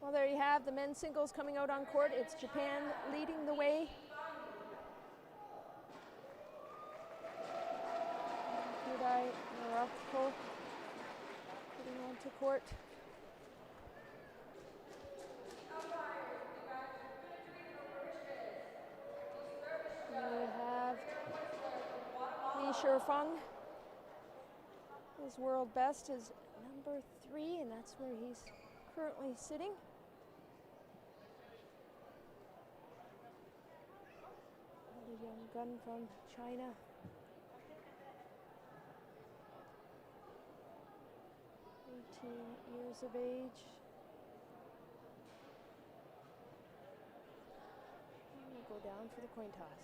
Well, there you have the men's singles coming out on court. It's Japan leading the way. Kodai Naraoka getting onto court. And we have Li Shifeng. His world best is number 3, and that's where he's currently sitting. A young gun from China. Years of age. And we'll go down for the coin toss.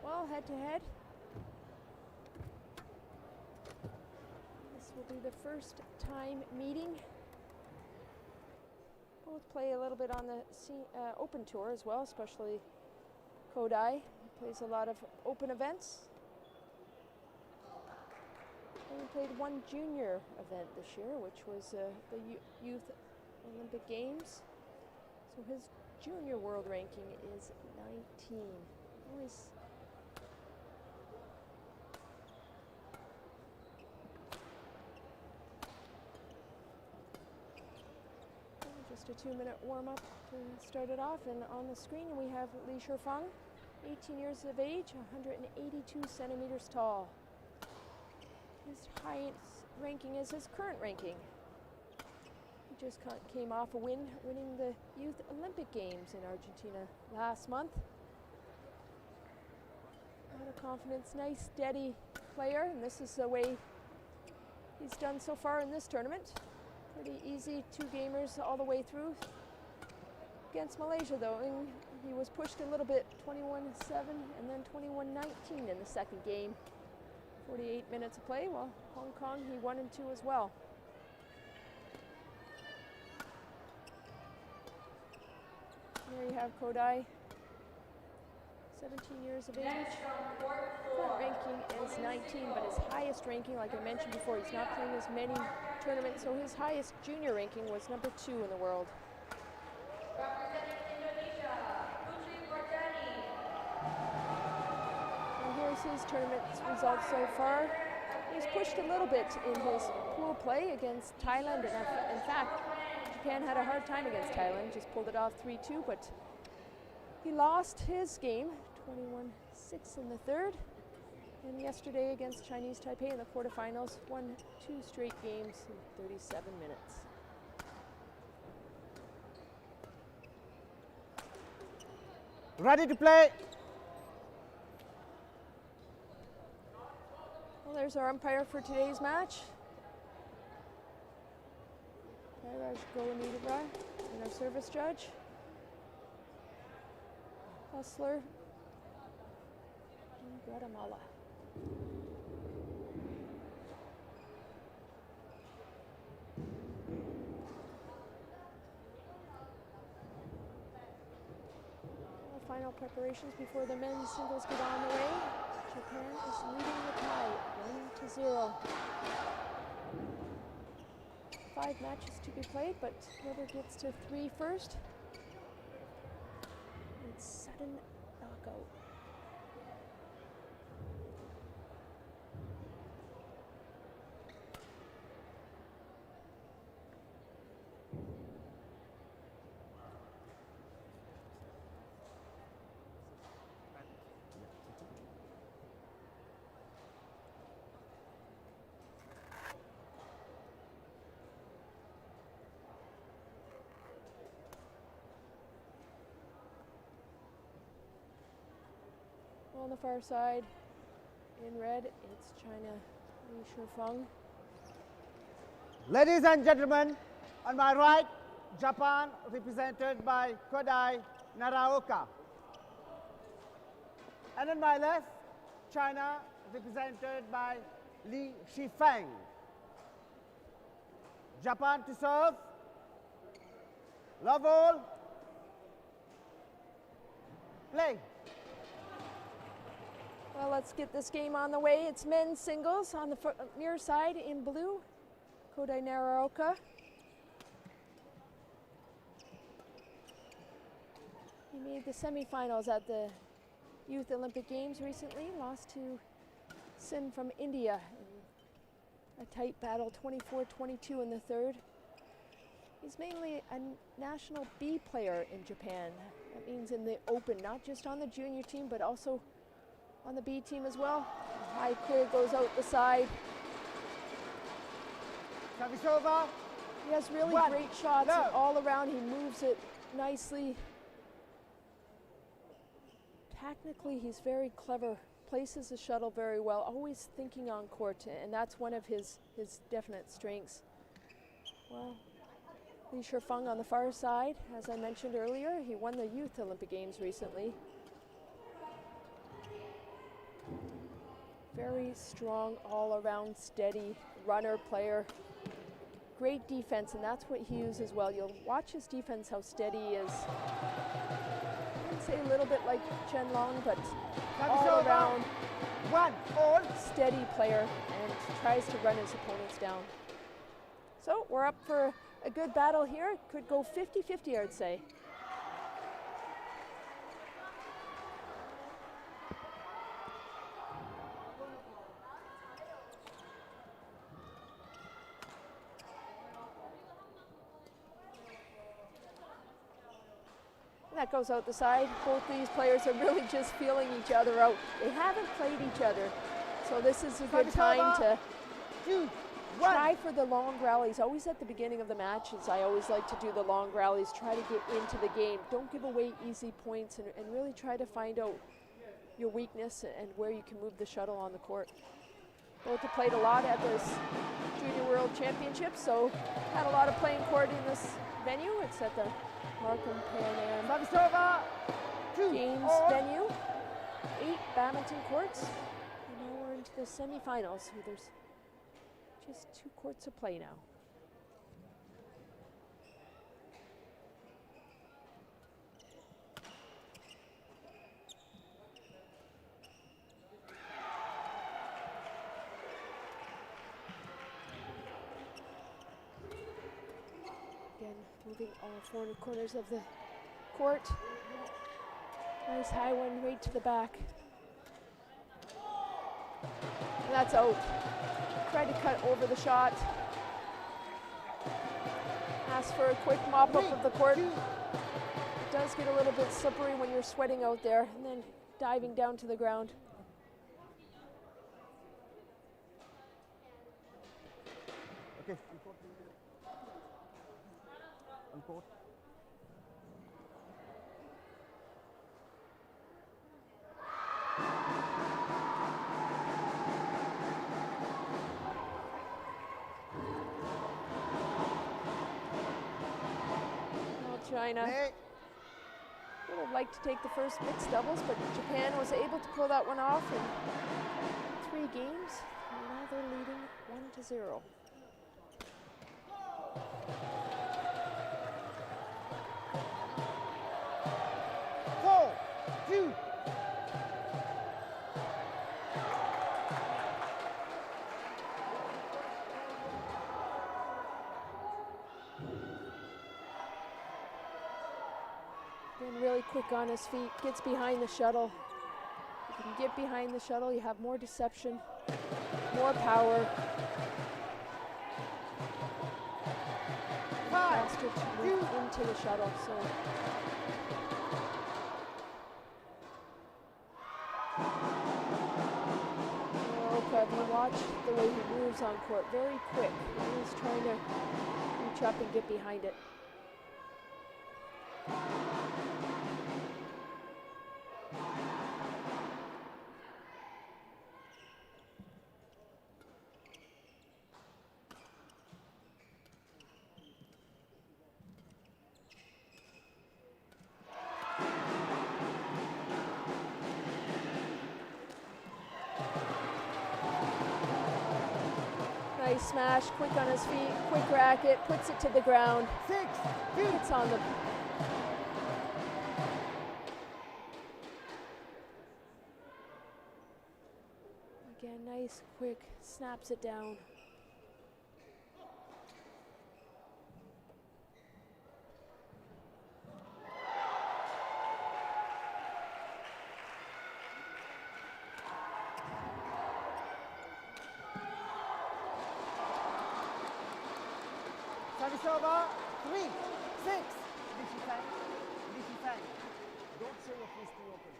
Well, head to head. This will be the first time meeting. Both play a little bit on the open tour as well, especially Kodai. He plays a lot of open events. And he played one junior event this year, which was the Youth Olympic Games. So his junior world ranking is 19. Always just a 2-minute warm-up to start it off, and on the screen we have Li Shifeng, 18 years of age, 182 centimeters tall. His highest ranking is his current ranking. He just came off a win, winning the Youth Olympic Games in Argentina last month. A lot of confidence, nice, steady player, and this is the way he's done so far in this tournament. Pretty easy 2-gamers all the way through. Against Malaysia though, and he was pushed a little bit, 21-7 and then 21-19 in the second game. 48 minutes of play, while Hong Kong he 1 and 2 as well. There you have Kodai, 17 years of age. Current ranking is 19, but his highest ranking, like I mentioned before, he's not playing as many tournaments, so his highest junior ranking was number 2 in the world. And here's his tournament results so far. He's pushed a little bit in his pool play against Thailand, and in fact, Japan had a hard time against Thailand, just pulled it off 3-2, but he lost his game, 21-6 in the third. And yesterday against Chinese Taipei in the quarterfinals, won 2 straight games in 37 minutes. Ready to play. Well, there's our umpire for today's match. And our service judge, Hustler, and Guatemala. Final preparations before the men's singles get on the way. Japan is leading the tie, 1-0. 5 matches to be played, but whoever gets to 3 first, it's sudden knockout. On the far side, in red, it's China, Li Shifeng. Ladies and gentlemen, on my right, Japan, represented by Kodai Naraoka. And on my left, China, represented by Li Shifeng. Japan to serve. Love all. Play. Well, let's get this game on the way. It's men's singles on the near side in blue. Kodai Naraoka. He made the semifinals at the Youth Olympic Games recently, lost to Sin from India in a tight battle, 24-22 in the third. He's mainly a national B player in Japan. That means in the open, not just on the junior team, but also on the B team as well. High clear goes out the side. Service over. He has really great shots all around. He moves it nicely. Technically, he's very clever, places the shuttle very well, always thinking on court, and that's one of his definite strengths. Well, Li Shifeng on the far side, as I mentioned earlier, he won the Youth Olympic Games recently. Very strong, all-around, steady runner player. Great defense, and that's what he uses well. You'll watch his defense, how steady he is. Say a little bit like Chen Long, but all around steady player and tries to run his opponents down. So we're up for a good battle here. It could go 50-50, I'd say. That goes out the side. Both these players are really just feeling each other out. They haven't played each other, so this is a good time to try for the long rallies. Always at the beginning of the matches, I always like to do the long rallies, try to get into the game. Don't give away easy points, and really try to find out your weakness and where you can move the shuttle on the court. Both have played a lot at this Junior World Championship, so had a lot of playing court in this venue. It's at the Markham Pan Am Games venue. 8 badminton courts. And now we're into the semifinals, so there's just 2 courts of play now. Moving all 4 corners of the court. Nice high one right to the back. And that's out. Tried to cut over the shot. Ask for a quick mop up of the court. It does get a little bit slippery when you're sweating out there and then diving down to the ground. Okay. Court. Well, China would have liked to take the first mixed doubles, but Japan was able to pull that one off in 3 games. And now they're leading 1-0. Really quick on his feet, gets behind the shuttle. If you can get behind the shuttle, you have more deception, more power. Faster to move into the shuttle. So Naraoka, if you watch the way he moves on court, very quick. He's trying to reach up and get behind it. Nice smash, quick on his feet, quick racket, puts it to the ground. 6, It's on the... Again, nice, quick, snaps it down. Service over. 3, 6. Li Shifeng. Don't show your face too open.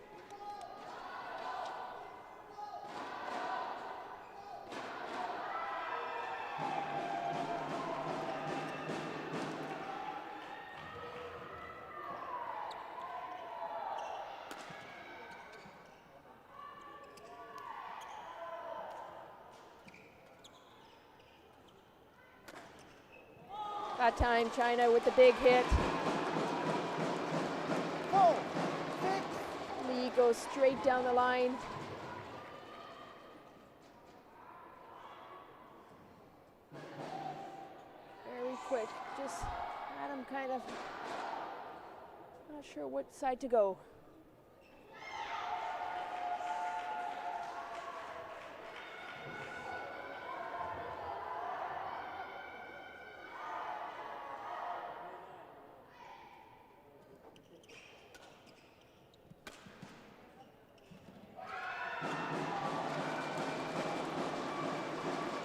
That time, China with the big hit. 4, 6. Li goes straight down the line. Very quick, just had him kind of not sure what side to go.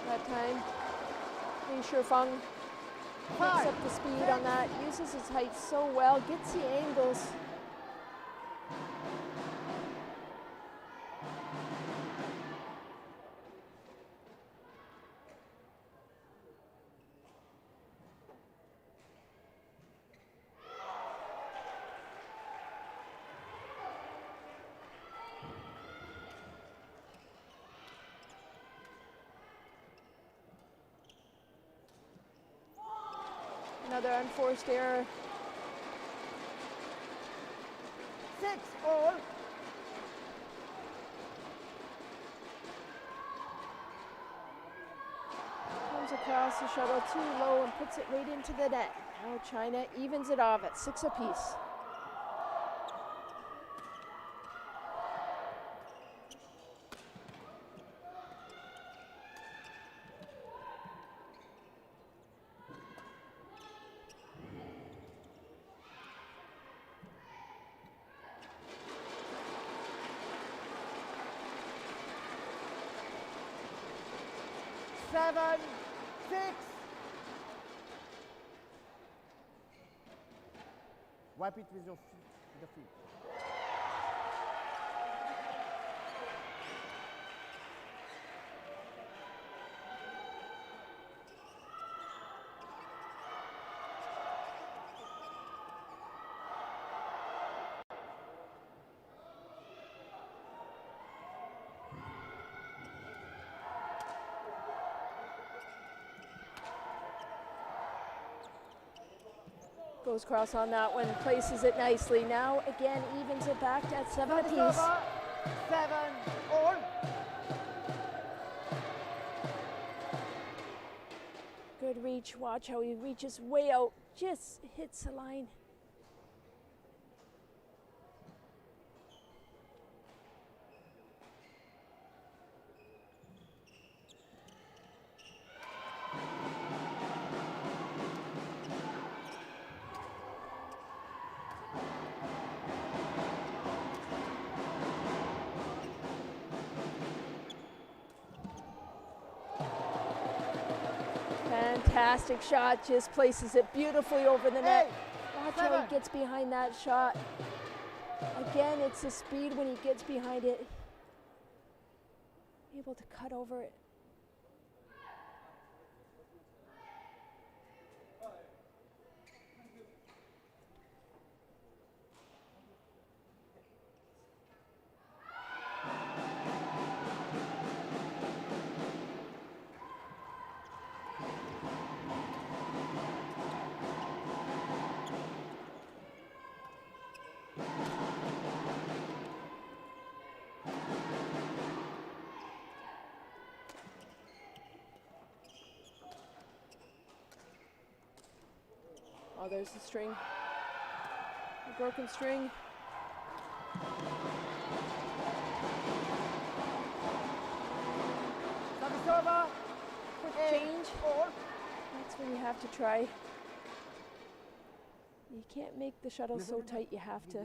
That time, Li Shifeng picks 5, up the speed on that, uses his height so well, gets the angles. Another unforced error. 6, all. Comes across the shuttle too low and puts it right into the net. Now China evens it off at 6 apiece. Seven, 6. Wipe it with your feet, the feet. Goes cross on that one, places it nicely. Now again evens it back at 7 Service apiece. over. 7, all. Good reach, watch how he reaches way out, just hits the line. Fantastic shot, just places it beautifully over the net. Watch how he gets behind that shot. Again, it's the speed when he gets behind it. Able to cut over it. Oh, there's the string. The broken string. Service over. Quick change. That's when you have to try. You can't make the shuttle so tight. You have to,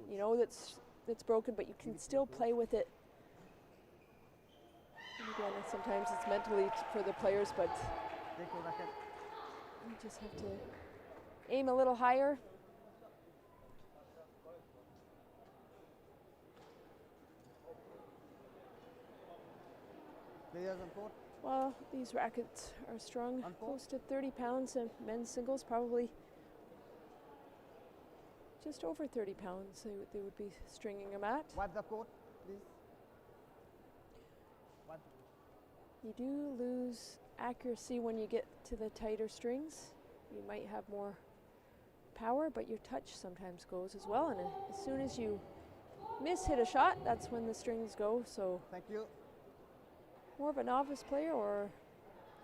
you know, that's broken, but you can still play with it. And again, sometimes it's mentally for the players, but you just have to aim a little higher. Well, these rackets are strung close to 30 pounds, and men's singles probably just over 30 pounds they would be stringing them at. Wipe the court, please. Wipe. You do lose accuracy when you get to the tighter strings. You might have more power, but your touch sometimes goes as well, and as soon as you hit a shot, that's when the strings go. So thank you. More of a novice player or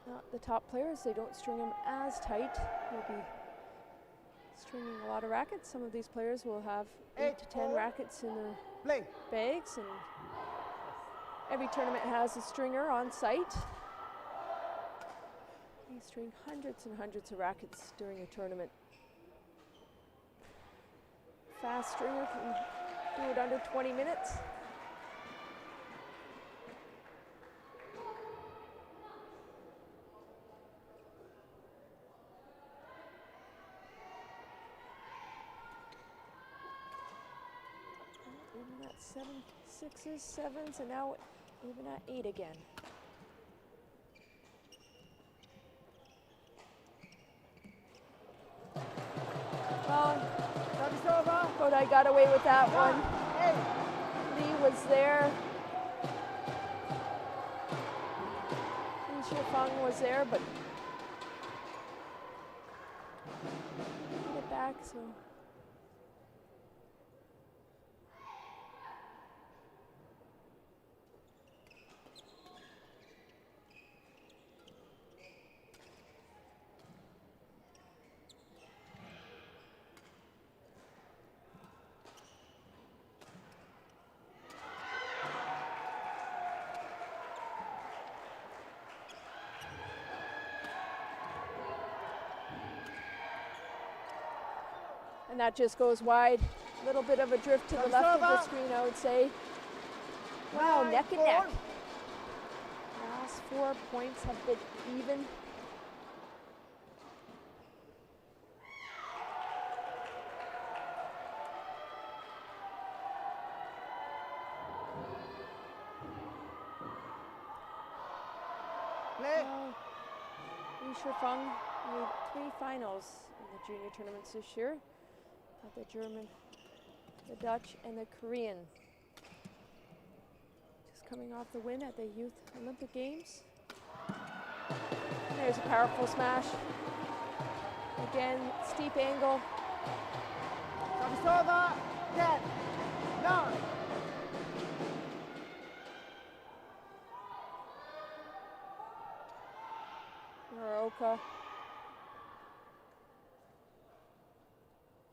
not the top players, they don't string them as tight. You'll be stringing a lot of rackets. Some of these players will have 8 to 10 rackets in their bags, and every tournament has a stringer on site. They string hundreds and hundreds of rackets during a tournament. Fast stringer can do it under 20 minutes. Even at 7 6s, 7s, and now even at 8 again. Kodai got away with that one. Li was there. Li Shifeng was there, but get back, so. And that just goes wide. A little bit of a drift to the left of the screen, I would say. Wow, neck and neck. Last 4 points have been even. Li Shifeng made 3 finals in the junior tournaments this year. The German, the Dutch, and the Korean. Just coming off the win at the Youth Olympic Games. And there's a powerful smash. Again, steep angle. Service over. 10, 9. Naraoka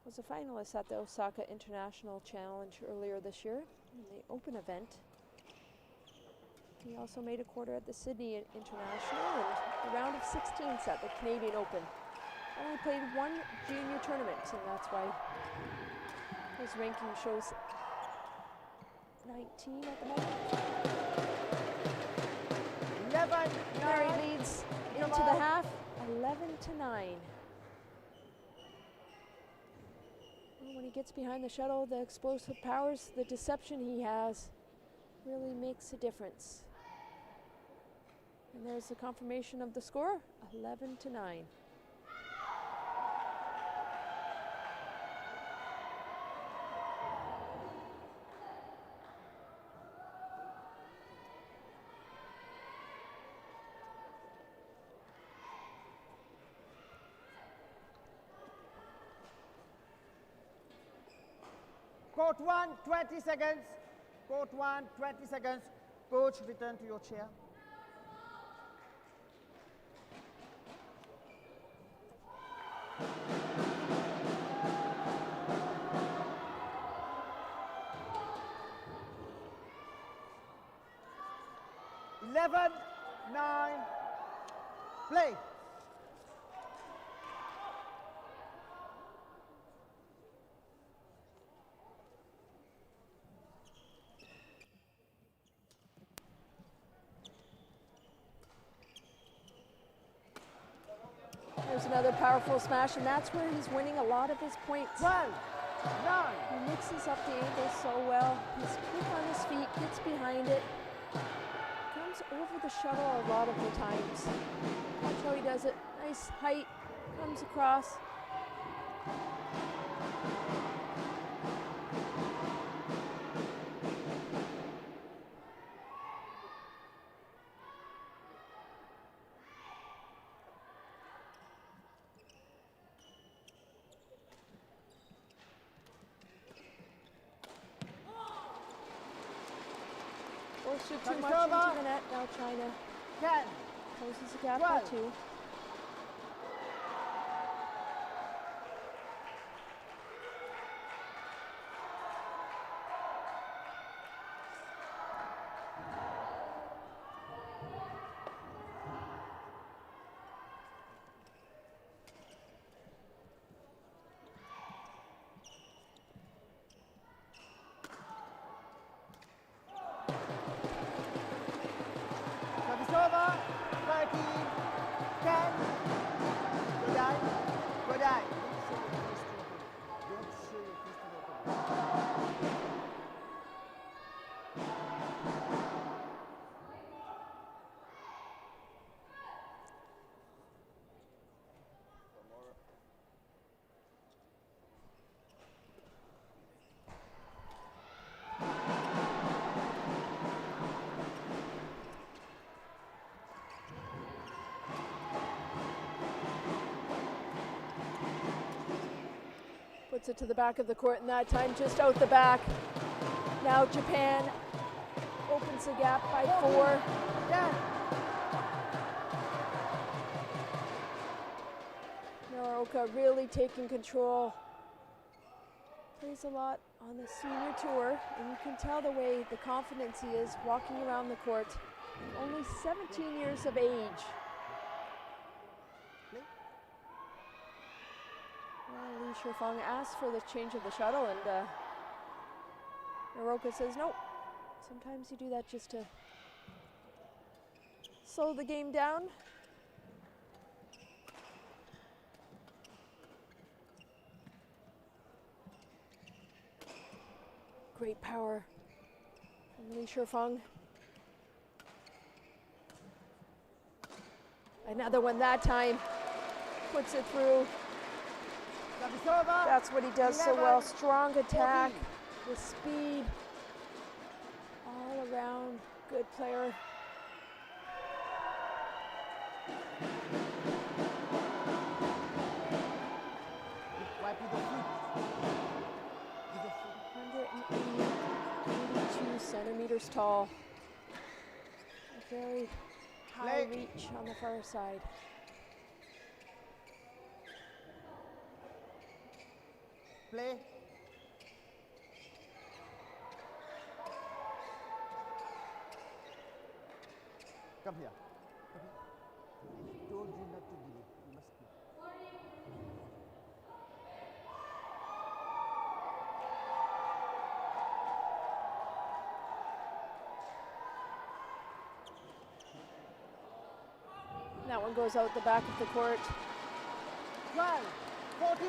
was a finalist at the Osaka International Challenge earlier this year in the open event. He also made a quarter at the Sydney International and the round of 16s at the Canadian Open. Only played 1 junior tournament, and that's why his ranking shows 19 at the moment. 11, there he leads into the half, 11-9. When he gets behind the shuttle, the explosive powers, the deception he has really makes a difference. And there's the confirmation of the score, 11-9. Court 1, 20 seconds. Court 1, 20 seconds. Coach, return to your chair. 7, 9, play. There's another powerful smash, and that's where he's winning a lot of his points. 12, 9. He mixes up the angles so well. He's quick on his feet, gets behind it, comes over the shuttle a lot of the times. Watch how he does it. Nice height, comes across. Forced too much into the net. Now China 10, closes the gap by 2. Over, 13, 10. Kodai, Kodai. Don't show your fist to the opponent. Puts it to the back of the court, and that time just out the back. Now Japan opens the gap by 4. Yeah. Naraoka really taking control. Plays a lot on the senior tour, and you can tell the way, the confidence he is walking around the court. Only 17 years of age. Well, Li Shifeng asked for the change of the shuttle, and Naraoka says no. Sometimes you do that just to slow the game down. Great power from Li Shifeng. Another one that time. Puts it through. That's what he does so well. Strong attack, the speed, all around good player. Wipe with the feet. 182 centimeters tall. A very high reach on the far side. Play. Come here. Come here. I told you not to give it. You must be. That one goes out the back of the court. 12, 14.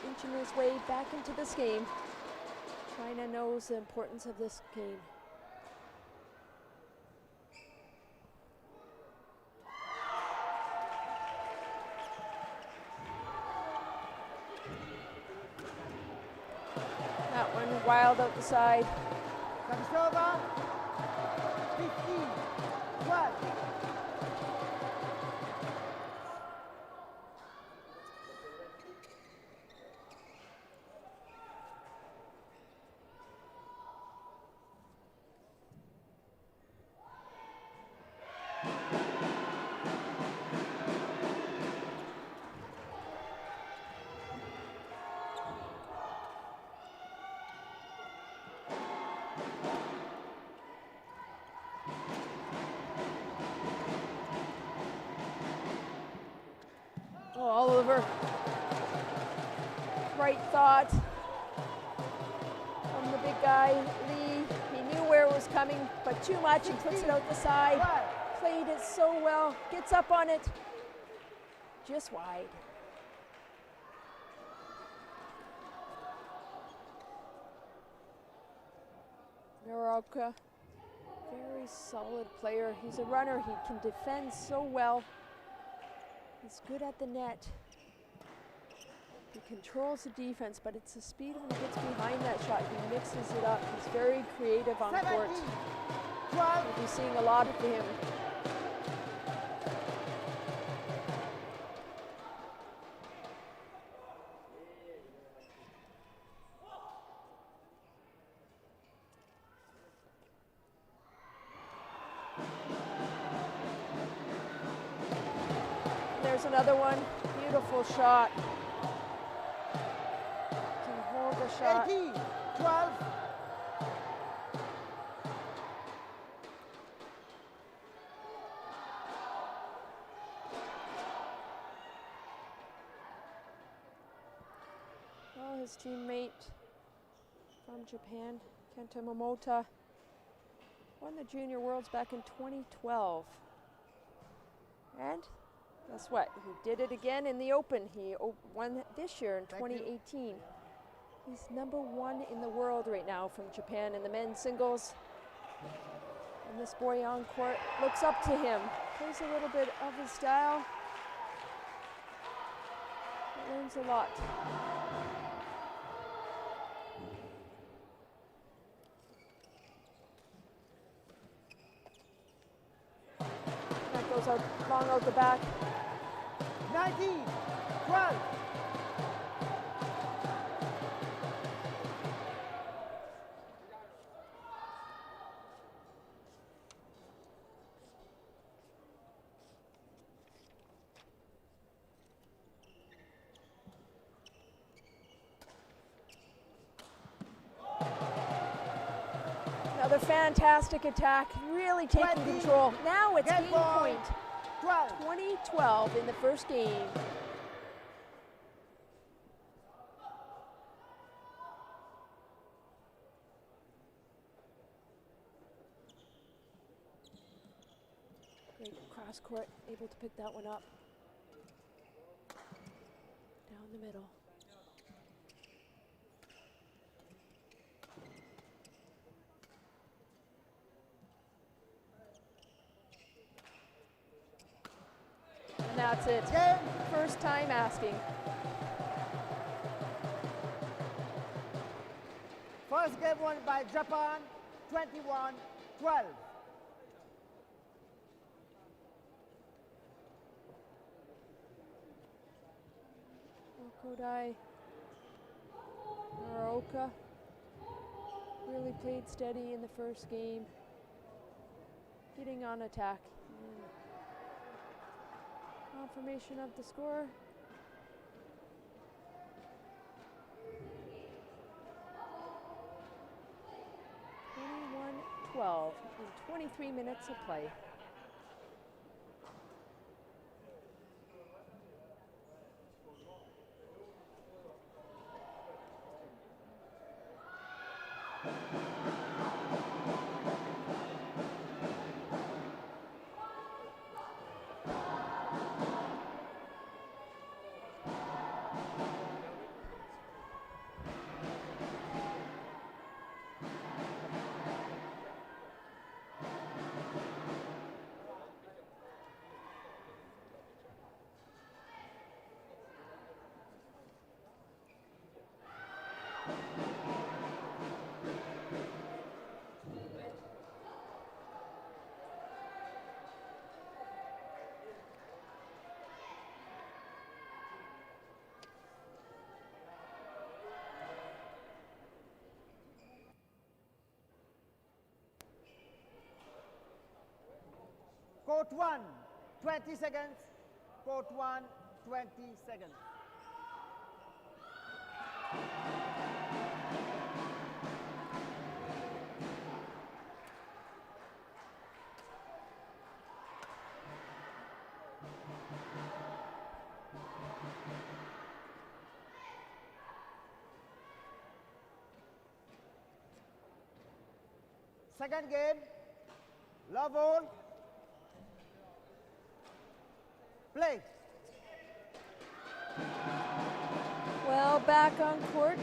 Inching his way back into this game. China knows the importance of this game. That one wild out the side. Serve 15, 12. Oh, Oliver. Right thought from the big guy, Lee. He knew where it was coming, but too much. He puts it out the side. Played it so well. Gets up on it. Just wide. Naraoka, very solid player. He's a runner. He can defend so well. He's good at the net. He controls the defense, but it's the speed when he gets behind that shot. He mixes it up. He's very creative on court. We'll be seeing a lot of him. There's another one. Beautiful shot. Can hold the shot. 18, 12. Well, his teammate from Japan, Kenta Momota, won the Junior Worlds back in 2012. And guess what? He did it again in the Open. He won this year in 2018. He's #1 in the world right now from Japan in the men's singles. And this boy on court looks up to him. Plays a little bit of his style. He learns a lot. That goes out long out the back. 19, 12. Another fantastic attack, really taking control. Now it's game point. 2012 in the first game. Great cross court, able to pick that one up. Down the middle. And that's it. First time asking. First game won by Japan, 21-12. Kodai, Naraoka really played steady in the first game, getting on attack. Confirmation of the score. (21-12) in 23 minutes of play. Court 1, 20 seconds. Court 1, 20 seconds. Second game. Love all. Play. Well, back on court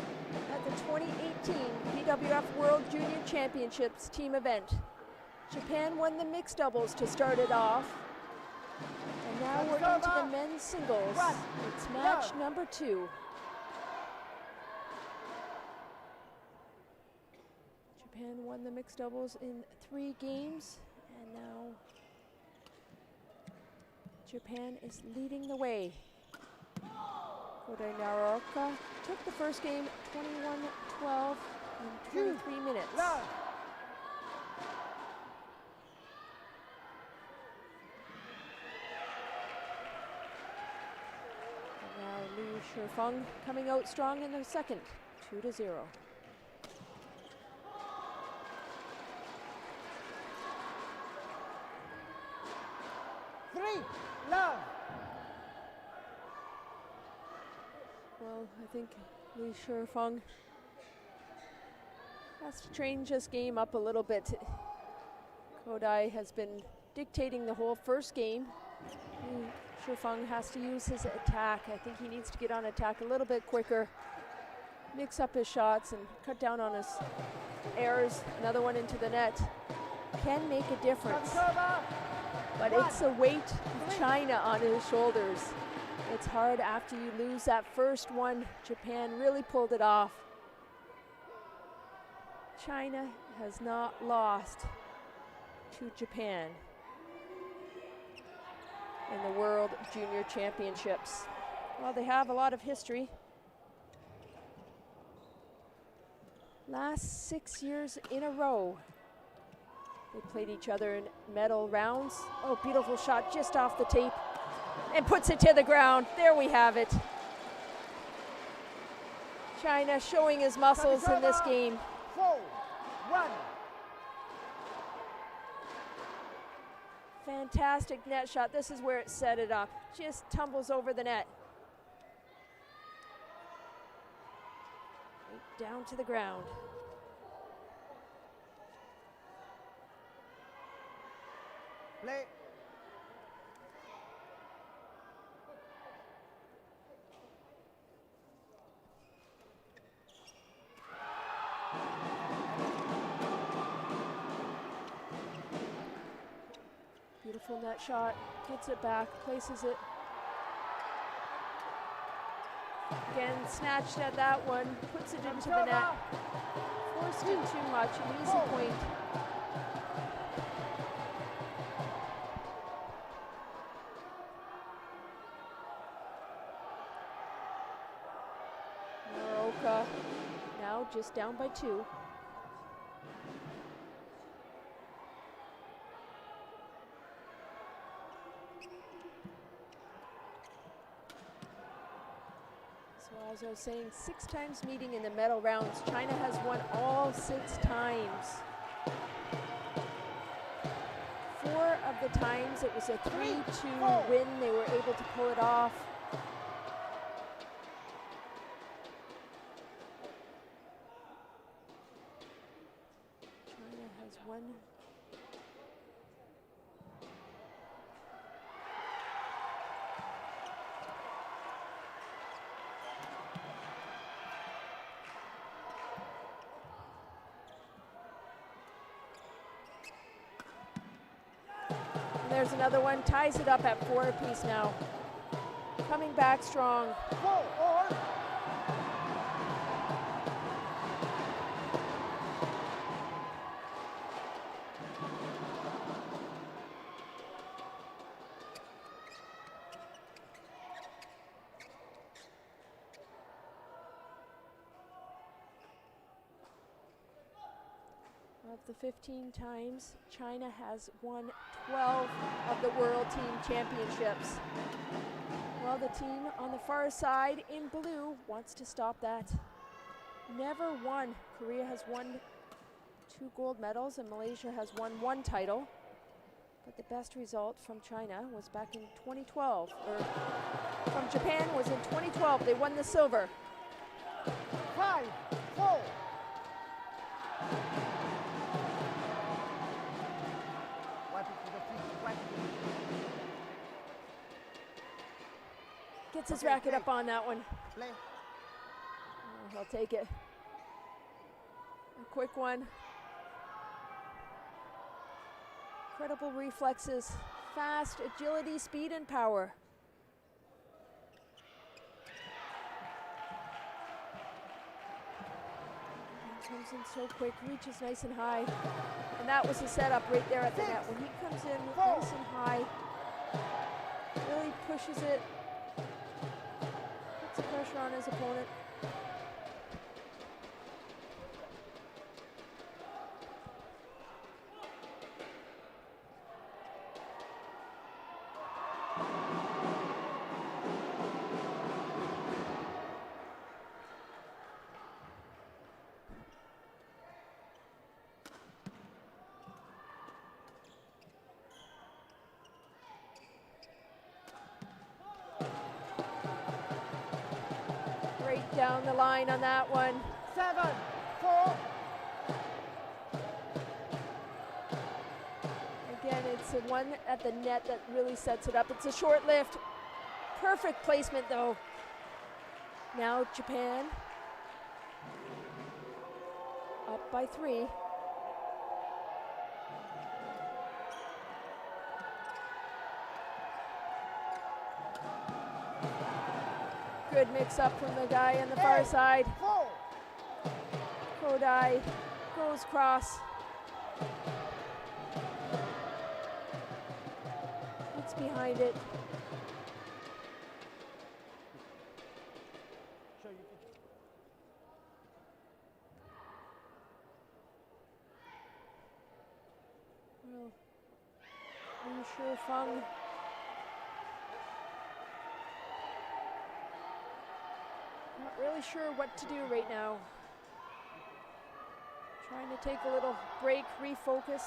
at the 2018 BWF World Junior Championships team event. Japan won the mixed doubles to start it off. And now we're into the men's singles. It's match number 2. Japan won the mixed doubles in 3 games, and now Japan is leading the way. Kodai Naraoka took the first game 21-12 in 23 minutes. And now Li Shifeng coming out strong in the second, 2-0. Love. Well, I think Li Shifeng has to change this game up a little bit. Kodai has been dictating the whole first game. Li Shifeng has to use his attack. I think he needs to get on attack a little bit quicker, mix up his shots and cut down on his errors. Another one into the net can make a difference. But it's the weight of China on his shoulders. It's hard after you lose that first one. Japan really pulled it off. China has not lost to Japan in the World Junior Championships. Well, they have a lot of history. Last 6 years in a row, they played each other in medal rounds. Oh, beautiful shot just off the tape and puts it to the ground. There we have it. China showing his muscles in this game. 4-1. Fantastic net shot. This is where it set it up. Just tumbles over the net. Right down to the ground. Play. Beautiful net shot, gets it back, places it. Again, snatched at that one, puts it into the net. Forced it too much, an easy point. Naraoka now just down by 2. As I was saying, 6 times meeting in the medal rounds. China has won all 6 times. 4 of the times it was a 3-2 win. They were able to pull it off. China has won. There's another one, ties it up at 4 apiece now. Coming back strong. 4-4. Of the 15 times, China has won 12 of the World Team Championships. Well, the team on the far side in blue wants to stop that. Never won. Korea has won 2 gold medals and Malaysia has won 1 title. But the best result from China was back in 2012, or from Japan was in 2012. They won the silver. 5-4. Gets his racket up on that one. Play. Oh, he'll take it. A quick one. Incredible reflexes, fast agility, speed, and power. Comes in so quick, reaches nice and high. And that was the setup right there at the net. When he comes in nice and high, really pushes it, puts the pressure on his opponent. Right down the line on that one. 7-4. Again, it's the one at the net that really sets it up. It's a short lift. Perfect placement though. Now Japan up by 3. Good mix up from the guy on the far side. Kodai goes cross. It's behind it. Well, Li Shifeng. Not really sure what to do right now. Trying to take a little break, refocus.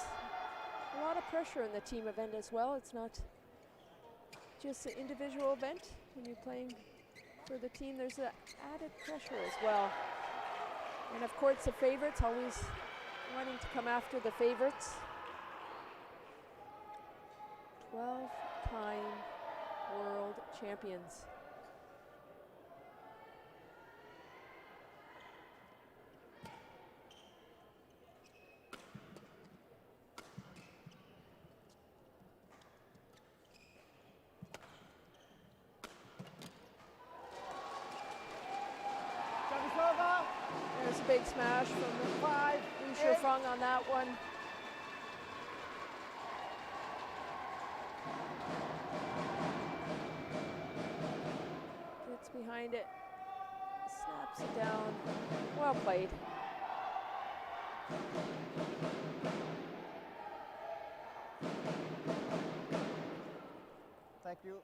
A lot of pressure in the team event as well. It's not just an individual event. When you're playing for the team, there's that added pressure as well. And of course the favorites, always wanting to come after the favorites. 12-time world champions. There's a big smash from the 5. Li Shifeng on that one. Gets behind it, snaps it down. Well played. Thank you.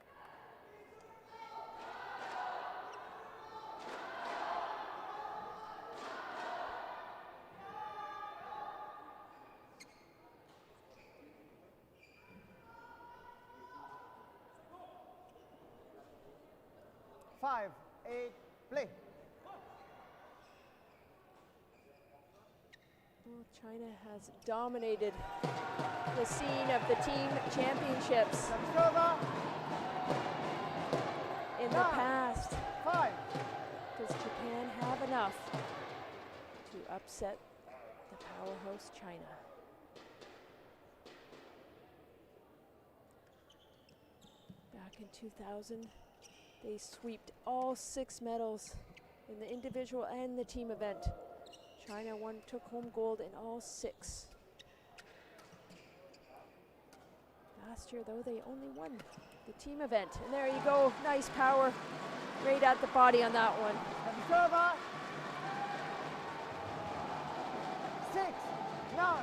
Five, 8, play. Well, China has dominated the scene of the team championships in the past. 5. Does Japan have enough to upset the powerhouse China? Back in 2000, they sweeped all 6 medals in the individual and the team event. China took home gold in all 6. Last year, though, they only won the team event. And there you go, nice power right at the body on that one. Server. 6, 9.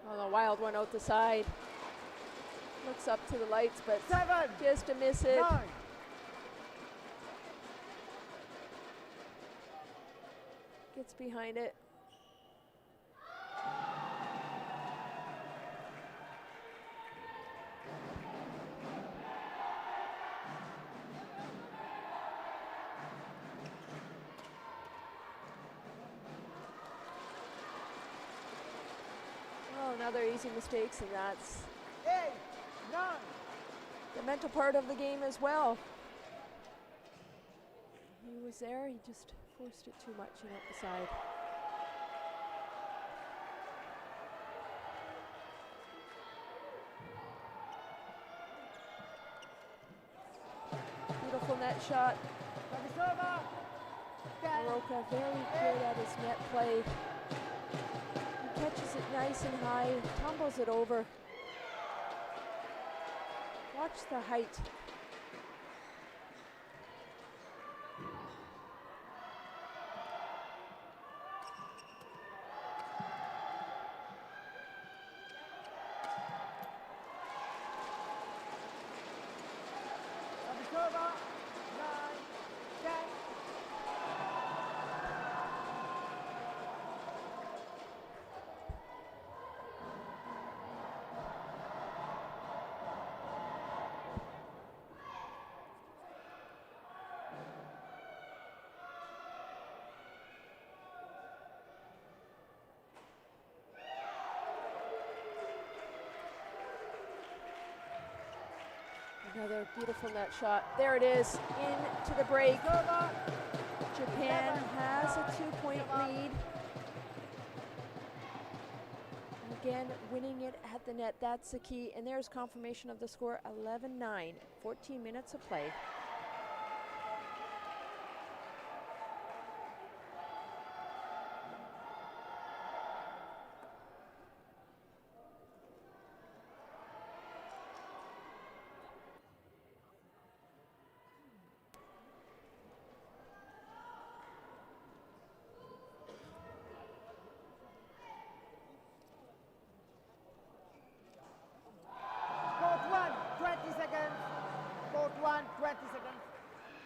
Oh, a wild one out the side. Looks up to the lights, but 7, just to miss it. 9. behind it. Oh, another easy mistakes, and that's 8, 9. the mental part of the game as well. He was there, he just forced it too much and out the side. Beautiful net shot. Service over. 10. Naraoka very good at his net play. He catches it nice and high, tumbles it over. Watch the height. Service over. 9, 10. Another beautiful net shot. There it is, into the break. Over. Japan has a 2-point lead. Again, winning it at the net, that's the key. And there's confirmation of the score, 11-9, 14 minutes of play. Court 1, 20 seconds. Court 1, 20 seconds.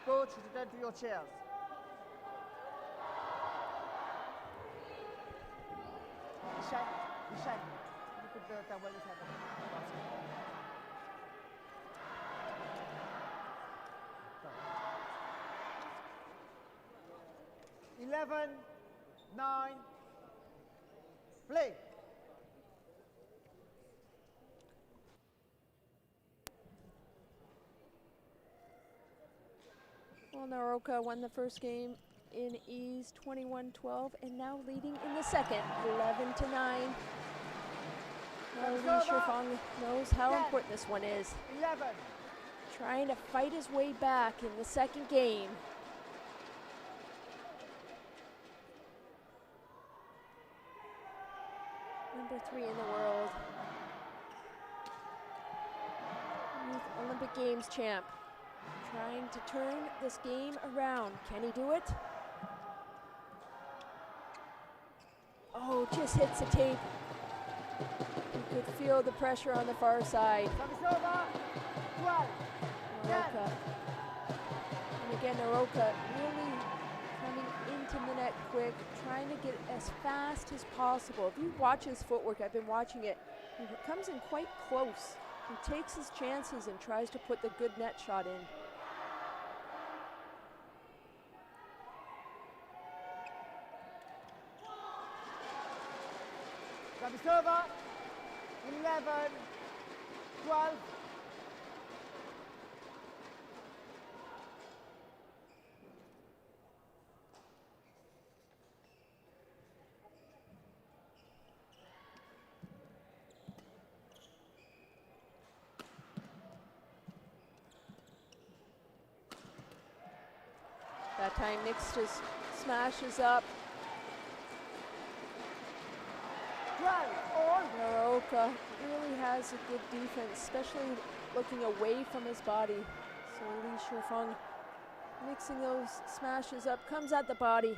Coach, return to your chairs. Shifeng, you put the towel inside the basket. Go. 11, 9, play. Well, Naraoka won the first game in ease, 21-12, and now leading in the second, 11-9. Now Li Shifeng knows how important this one is. 11. Trying to fight his way back in the second game. Number 3 in the world. Youth Olympic Games champ. Trying to turn this game around. Can he do it? Oh, just hits the tape. You could feel the pressure on the far side. Service over. 12. Naraoka. And again, Naraoka really coming into the net quick, trying to get as fast as possible. If you watch his footwork, I've been watching it, he comes in quite close. He takes his chances and tries to put the good net shot in. Service over. 11, 12. That time Nix just smashes up. 12 all. Naraoka really has a good defense, especially looking away from his body. So Li Shifeng mixing those smashes up, comes at the body.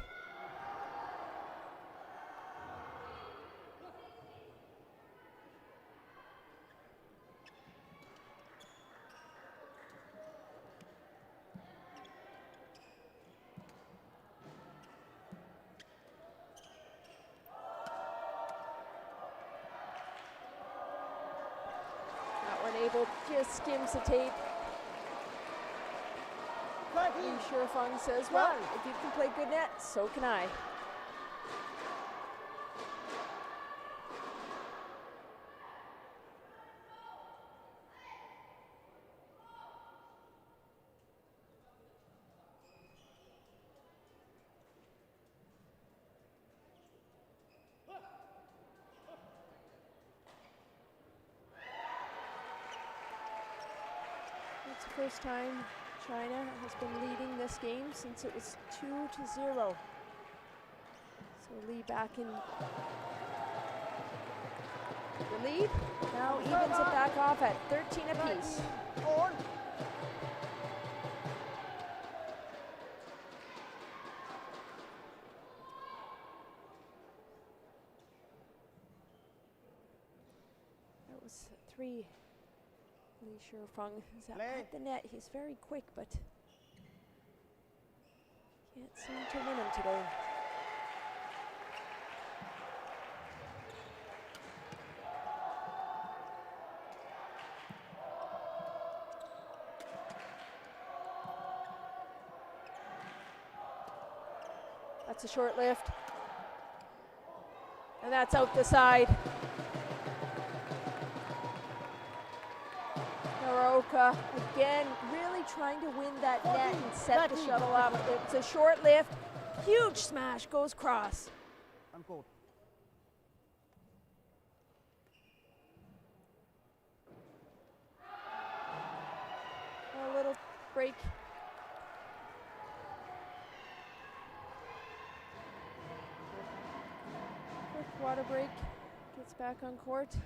but just skims the tape. 30. Li Shifeng says, well, if you can play good net, so can I. It's the first time China has been leading this game since it was 2-0. So Li back in the lead. Now evens it back off at 13 apiece. On. That was 3. Li Shifeng is Play. at the net. He's very quick, but can't seem to win him today. That's a short lift. And that's out the side. Naraoka again really trying to win that net and set the shuttle up. It's a short lift. Huge smash goes cross. Unquote. A little break. Quick water break. Gets back on court.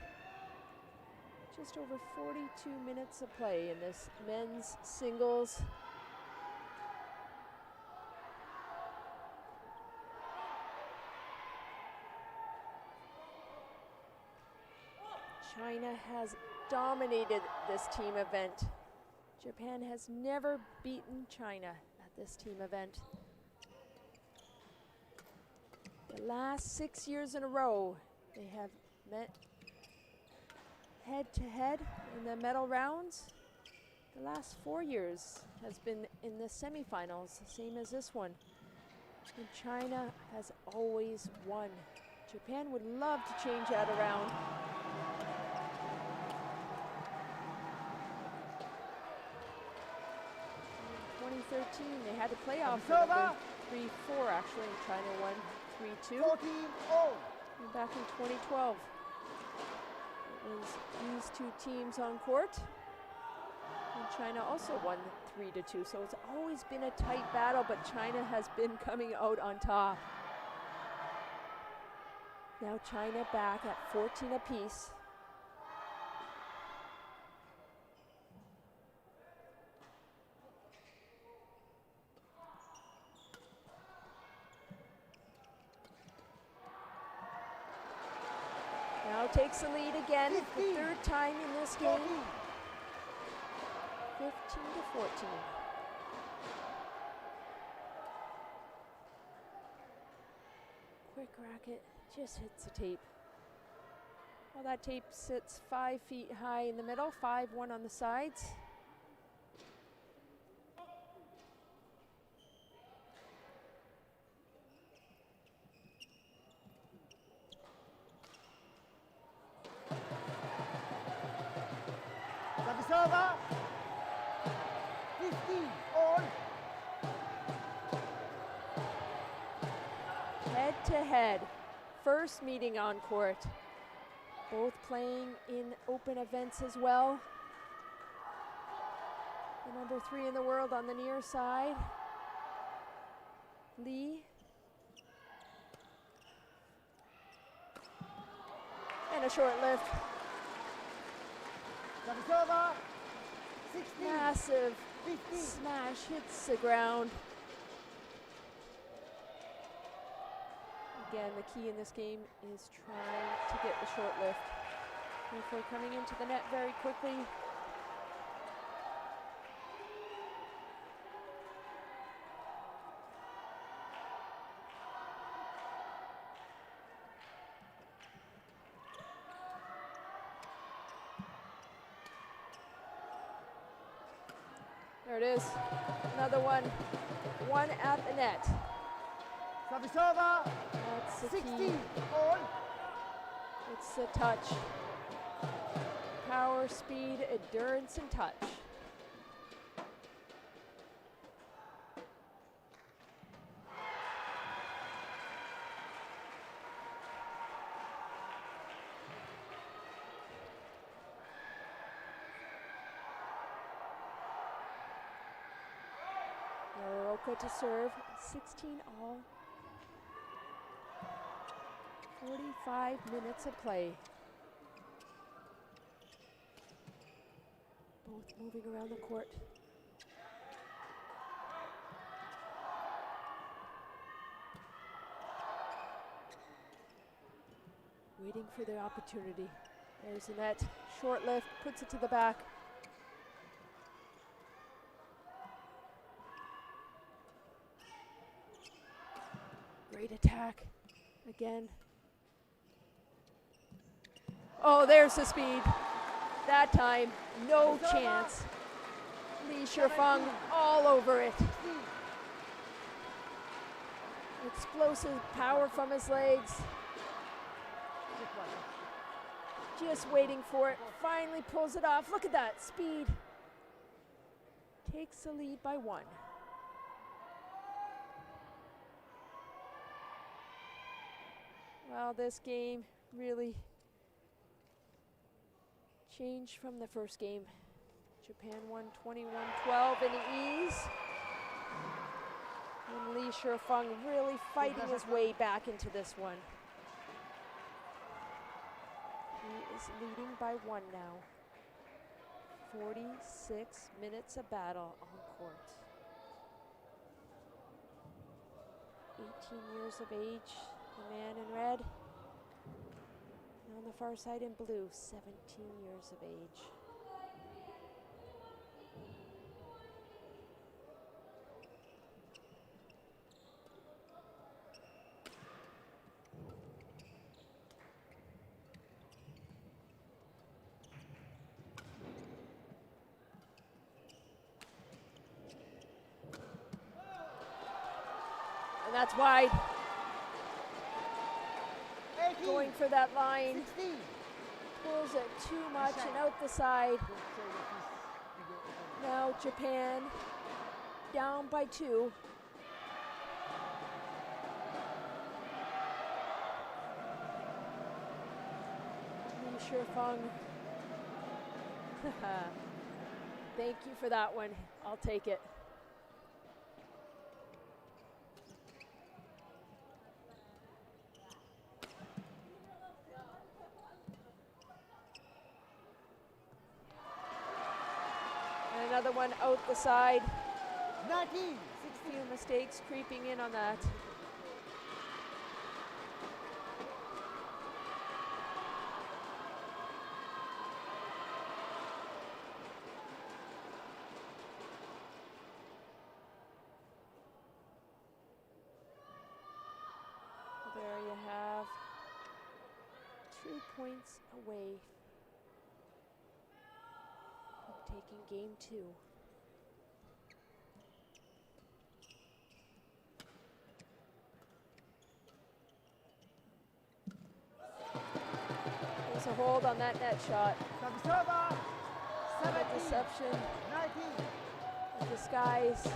Just over 42 minutes of play in this men's singles. China has dominated this team event. Japan has never beaten China at this team event. The last 6 years in a row, they have met head-to-head in the medal rounds. The last 4 years has been in the semifinals, same as this one. And China has always won. Japan would love to change that around. In 2013, they had to play off of 3-4 actually, and China won 3-2. 14 all. And back in 2012, it was these two teams on court. And China also won 3-2, so it's always been a tight battle, but China has been coming out on top. Now China back at 14 apiece. Now takes the lead again, the third time in this game. 15-14. Quick racket, just hits the tape. Well, that tape sits 5 feet high in the middle, 5-1 on the sides. Server. 15 all. Head to head, first meeting on court. Both playing in open events as well. The number 3 in the world on the near side, Li. And a short lift. Server. 16. Massive 15. smash hits the ground. Again, the key in this game is trying to get the short lift. Before coming into the net very quickly. There it is. Another one. One at the net. Service over. That's the 16 key. all. It's the touch. Power, speed, endurance, and touch. Naraoka to serve, 16 all. 45 minutes of play. Both moving around the court. Waiting for their opportunity. There's the net, short lift, puts it to the back. Great attack, again. Oh, there's the speed. That time, no chance. Li Shifeng all over it. Explosive power from his legs. Just waiting for it, finally pulls it off. Look at that, speed. Takes the lead by 1. Well, this game really changed from the first game. Japan won 21-12 in ease. And Li Shifeng really fighting his way back into this one. He is leading by 1 now. 46 minutes of battle on court. 18 years of age, the man in red. And on the far side in blue, 17 years of age. And that's wide. 18. Going for that line. 16. Pulls it too much and out the side. Now Japan down by 2. Li Shifeng. Thank you for that one. I'll take it. And another one out the side. 19. Few mistakes creeping in on that. There you have 2 points away from taking game 2. There's a hold on that net shot. Service over. And a 17. deception, 19. a disguise.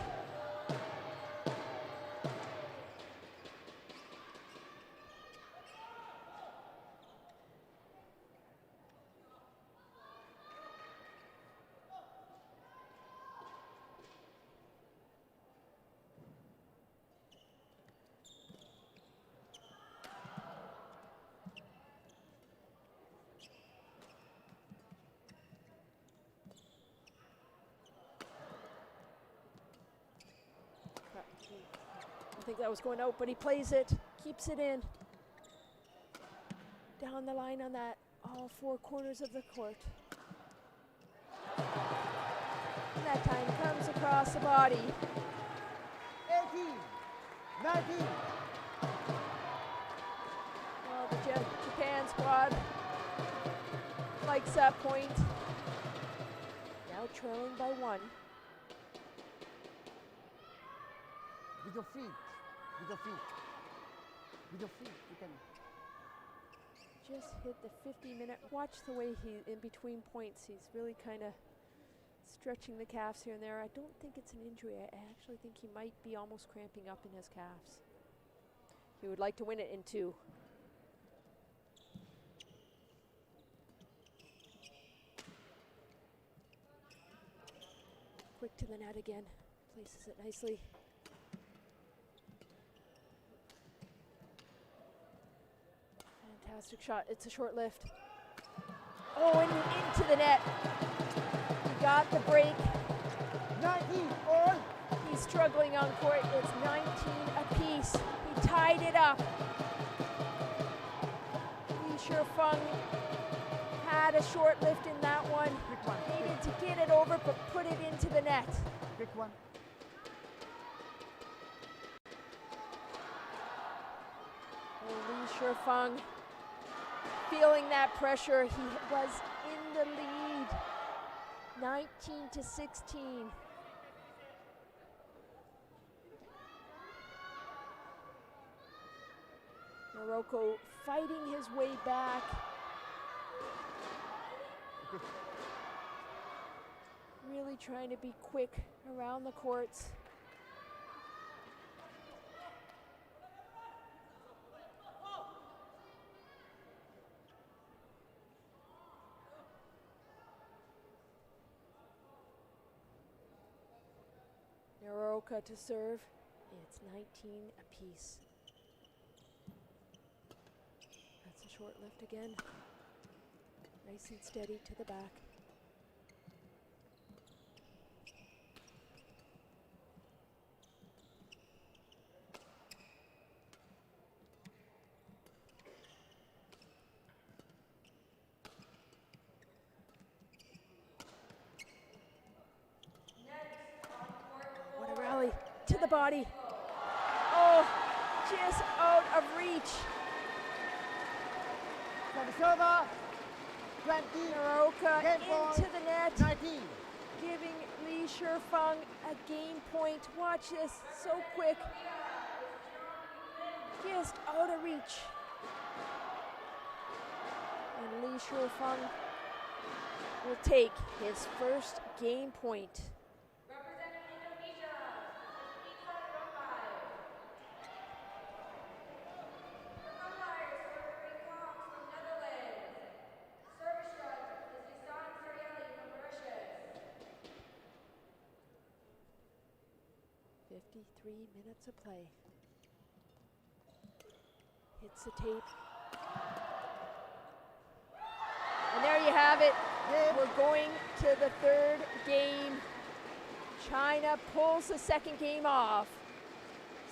I think that was going out, but he plays it, keeps it in. Down the line on that, all 4 corners of the court. And that time comes across the body. 18. 19. Well, the Japan squad likes that point. Now trailing by 1. With your feet. With your feet. With your feet. You can. Just hit the 50-minute. Watch the way he, in between points, he's really kind of stretching the calves here and there. I don't think it's an injury. I actually think he might be almost cramping up in his calves. He would like to win it in 2. Quick to the net again. Places it nicely. Fantastic shot. It's a short lift. Oh, and into the net. He got the break. 19 all. He's struggling on court. It's 19 apiece. He tied it up. Li Shifeng had a short lift in that one. Quick one. Needed to get it over, but put it into the net. Quick one. Li Shifeng feeling that pressure. He was in the lead, 19-16. Naraoka fighting his way back. Really trying to be quick around the courts. Naraoka to serve. It's 19 apiece. That's a short lift again. Nice and steady to the back. What a rally to the body. Oh, just out of reach. For the server. 20. Naraoka Game point. into the net, 19. giving Li Shifeng a game point. Watch this, so quick. Just out of reach. And Li Shifeng will take his first game point. Representing Indonesia, Shifeng The umpires for Great Cox from Netherlands. Service judge is Isan Sarieli from Mauritius. 53 minutes of play. Hits the tape. And there you have it. We're going to the third game. China pulls the second game off.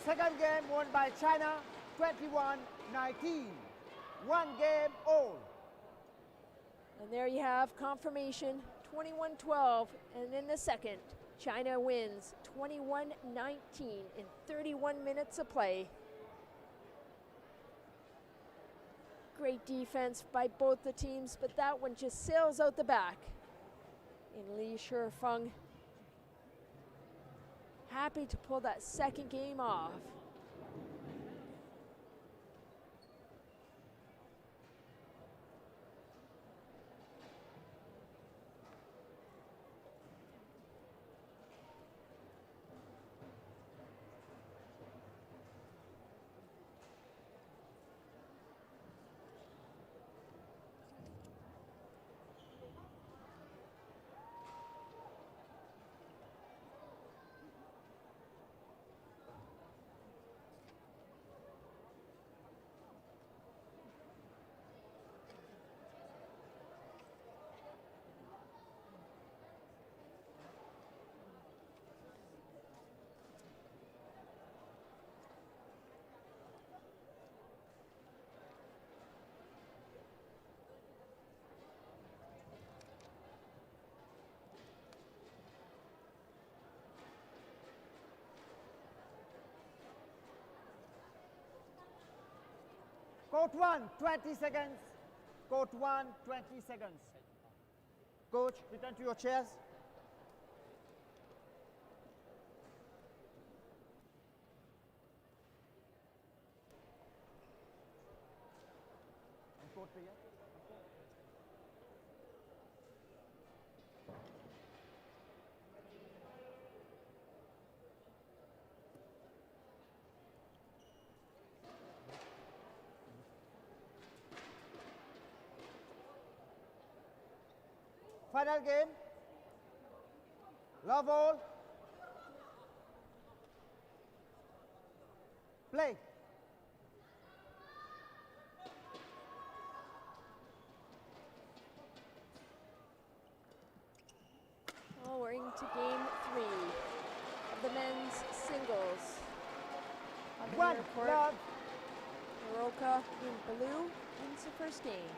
Second game won by China, 21-19. 1 game all. And there you have confirmation, 21-12. And in the second, China wins 21-19 in 31 minutes of play. Great defense by both the teams, but that one just sails out the back. And Li Shifeng happy to pull that second game off. Court 1, 20 seconds. Court 1, 20 seconds. Coach, return to your chairs. court पे है. Final game. Love all. Play. Well, we're into game 3 of the men's singles. On the One near court, love. Naraoka in blue wins the first game,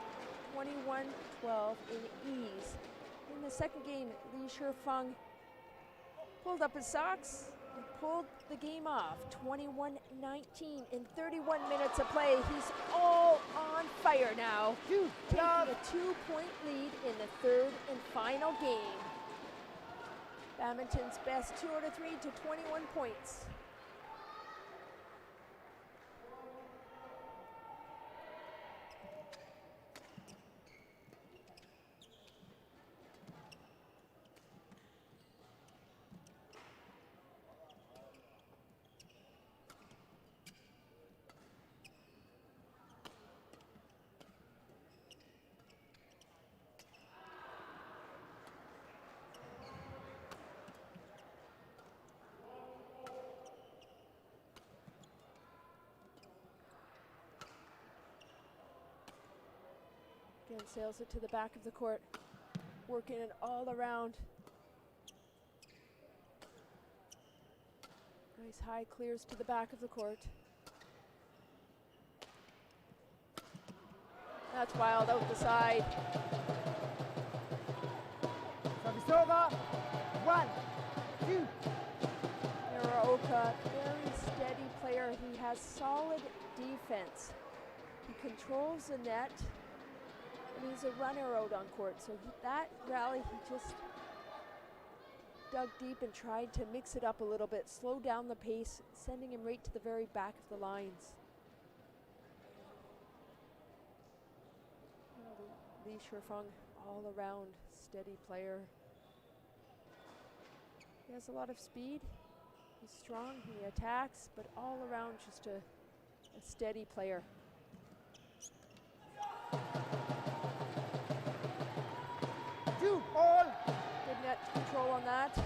21-12 in ease. In the second game, Li Shifeng pulled up his socks and pulled the game off, 21-19 in 31 minutes of play. He's all on fire now, taking a 2-point lead in the third and final game. Badminton's best 2 out of 3 to 21 points. Again, sails it to the back of the court, working it all around. Nice high clears to the back of the court. That's wild out the side. Service over. 1, 2. Naraoka, very steady player. He has solid defense. He controls the net. And he's a runner out on court, so that rally he just dug deep and tried to mix it up a little bit, slow down the pace, sending him right to the very back of the lines. Li Shifeng, all around steady player. He has a lot of speed, he's strong, he attacks, but all around just a steady player. 2 all. Good net control on that.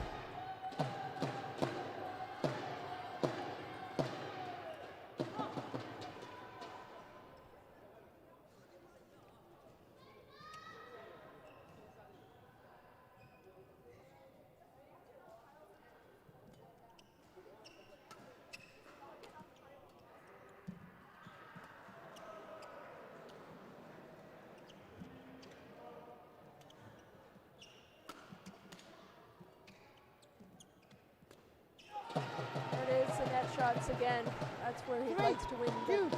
There it is, the net shots again. That's where he 3, likes to win 2.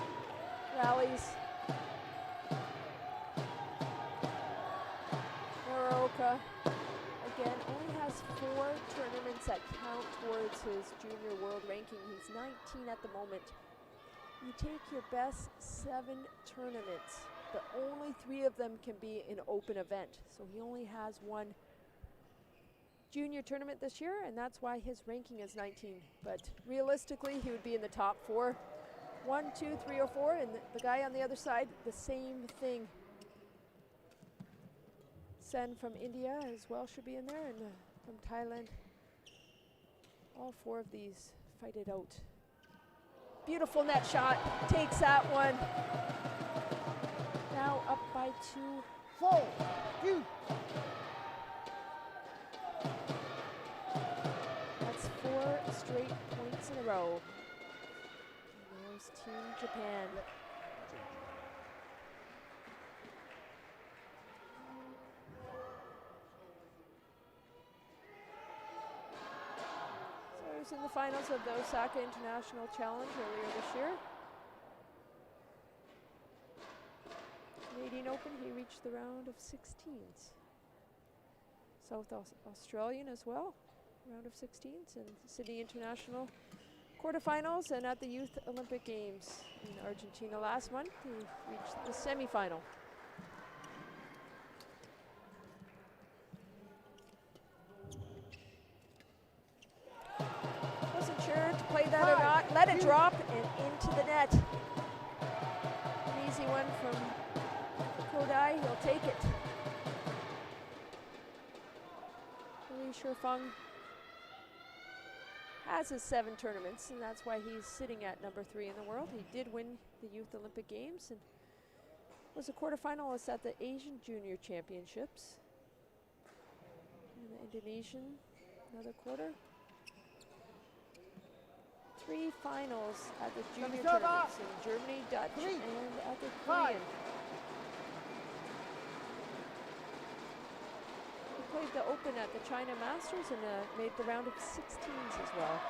the rallies. Naraoka, again, only has 4 tournaments that count towards his junior world ranking. He's 19 at the moment. You take your best 7 tournaments, but only 3 of them can be an open event. So he only has 1 junior tournament this year, and that's why his ranking is 19. But realistically, he would be in the top 4. 1, 2, 3, or 4, and the guy on the other side, the same thing. Sen from India as well should be in there, and from Thailand. All 4 of these fight it out. Beautiful net shot, takes that one. Now up by 2. 4, 2. That's 4 straight points in a row. And there's Team Japan. So he was in the finals of the Osaka International Challenge earlier this year. Canadian Open, he reached the round of 16s. South Australian as well, round of 16s, and Sydney International quarterfinals, and at the Youth Olympic Games in Argentina last month, he reached the semifinal. let it drop and into the net. An easy one from Kodai, he'll take it. Li Shifeng has his 7 tournaments, and that's why he's sitting at number 3 in the world. He did win the Youth Olympic Games and was a quarterfinalist at the Asian Junior Championships. And the Indonesian, another quarter. 3 finals at the junior tournaments in Germany, Dutch, and at the Korean. He played the Open at the China Masters and made the round of 16s as well.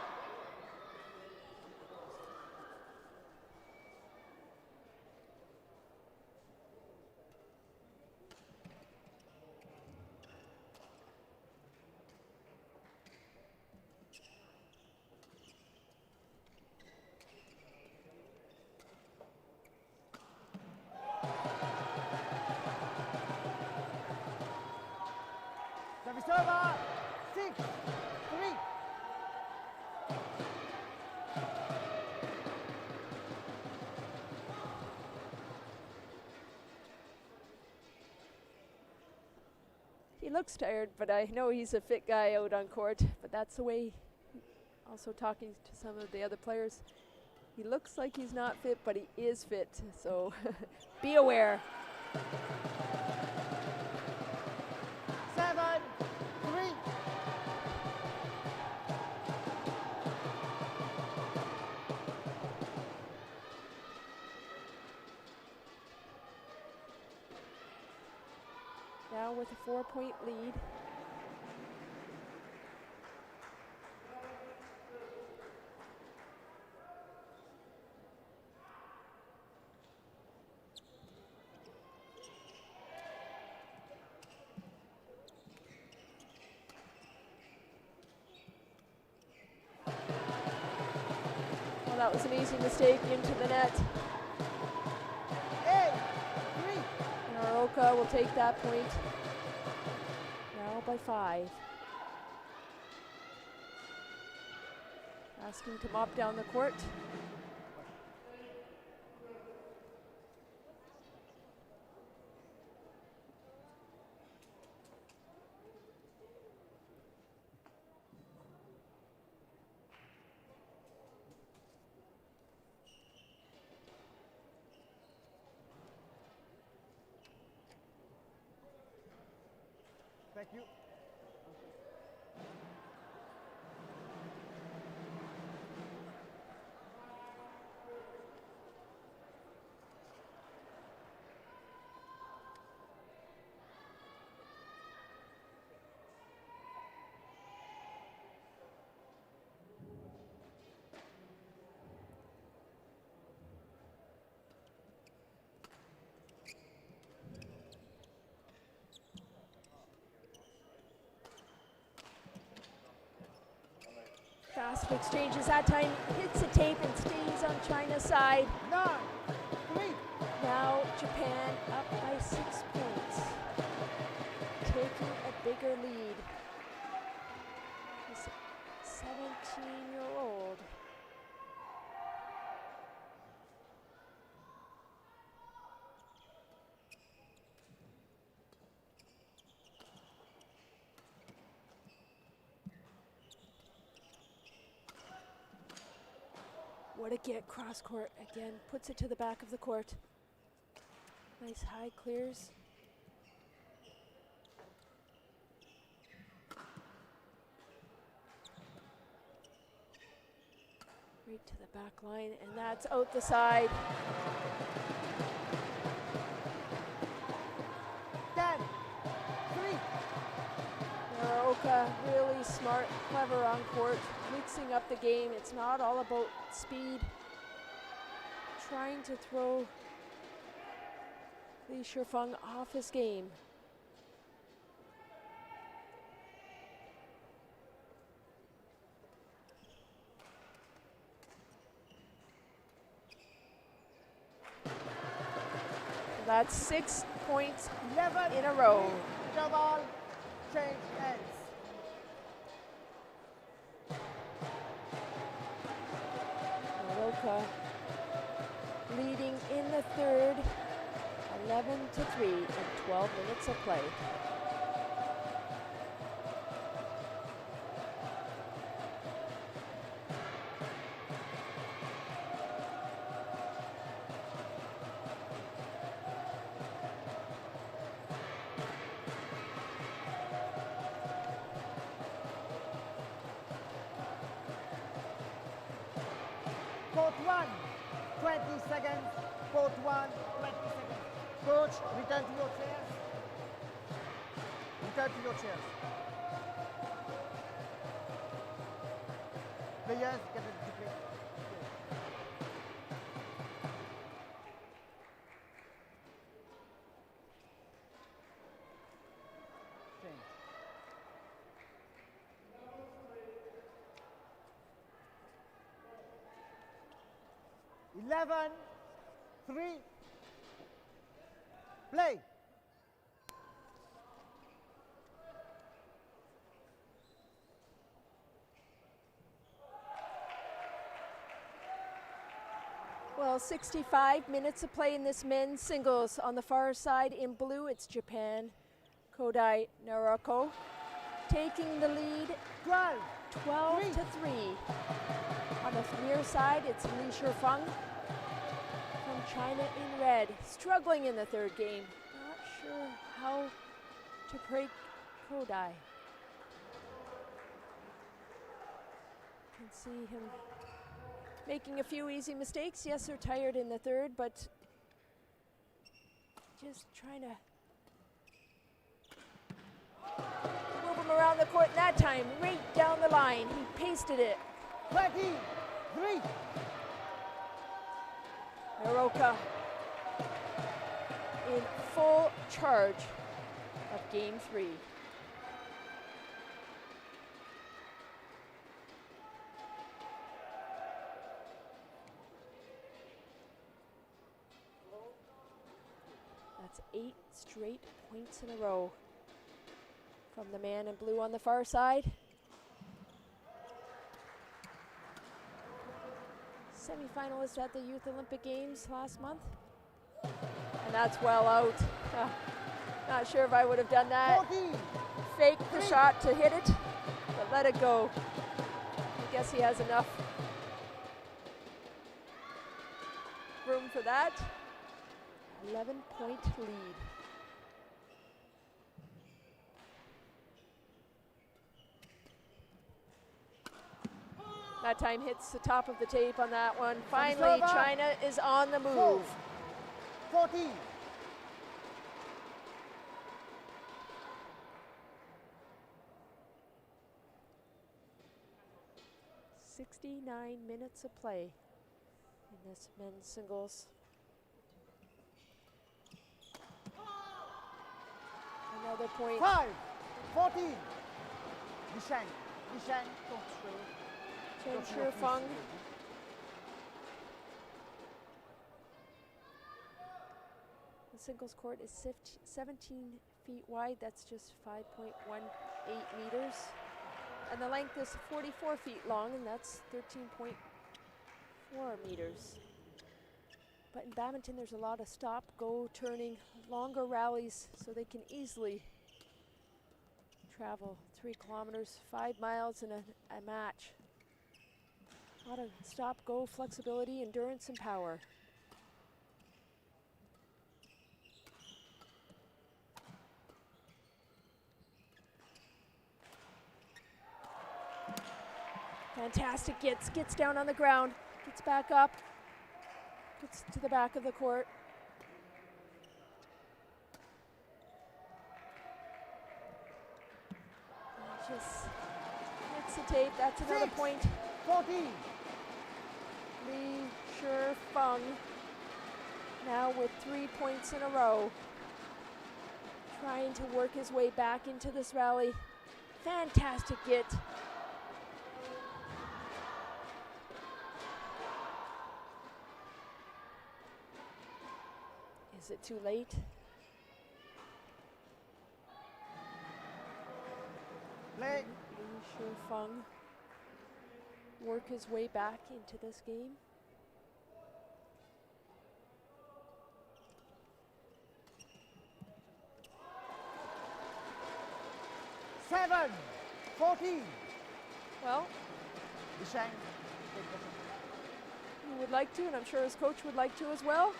Server, 6-3. He looks tired, but I know he's a fit guy out on court, but that's the way, also talking to some of the other players, he looks like he's not fit, but he is fit, so be aware. 7-3. Now with a 4-point lead. Well, that was an easy mistake into the net. 8-3. Naraoka will take that point. Now by 5. Asking to mop down the court. Thank you. Fast exchanges that time, hits the tape and stays on China's side. 9-3. Now Japan up by 6 points, taking a bigger lead. This 17-year-old. What a get cross court again, puts it to the back of the court. Nice high clears. Right to the back line, and that's out the side. 10-3. Naraoka really smart, clever on court, mixing up the game. It's not all about speed. Trying to throw Li Shifeng off his game. That's 6 points 11 in a row. Double change ends. Naraoka leading in the third, 11-3 in 12 minutes of play. Court 1, 20 seconds. Court 1, 20 seconds. Coach, return to your chairs. Return to your chairs. Players, get ready to play. Change. 11, 3, play. Well, 65 minutes of play in this men's singles. On the far side in blue, it's Japan, Kodai Naraoka, taking the lead 12-3. On the near side, it's Li Shifeng from China in red, struggling in the third game. Not sure how to break Kodai. Can see him making a few easy mistakes. Yes, they're tired in the third, but just trying to move him around the court. And that time, right down the line, he pasted it. 23. Naraoka in full charge of game 3. That's 8 straight points in a row from the man in blue on the far side. Semi-finalist at the Youth Olympic Games last month. And that's well out. Not sure if I would have done that. 40. Fake the shot to hit it, but let it go. I guess he has enough room for that. 11-point lead. That time hits the top of the tape on that one. Finally, China is on the move. 40. 69 minutes of play in this men's singles. Another point. 5, 14. Li Shifeng, don't show. Shifeng. The singles court is 17 feet wide. That's just 5.18 meters. And the length is 44 feet long, and that's 13.4 meters. But in badminton, there's a lot of stop, go, turning, longer rallies, so they can easily travel 3 kilometers, 5 miles in a match. A lot of stop, go, flexibility, endurance, and power. Fantastic, gets down on the ground, gets back up, gets to the back of the court. And just hits the tape, that's another point. 40. Li Shifeng now with 3 points in a row. Trying to work his way back into this rally. Fantastic get. Is it too late? Play. Li Shifeng work his way back into this game. 11, 14. Well, Li Shifeng. he would like to, and I'm sure his coach would like to as well.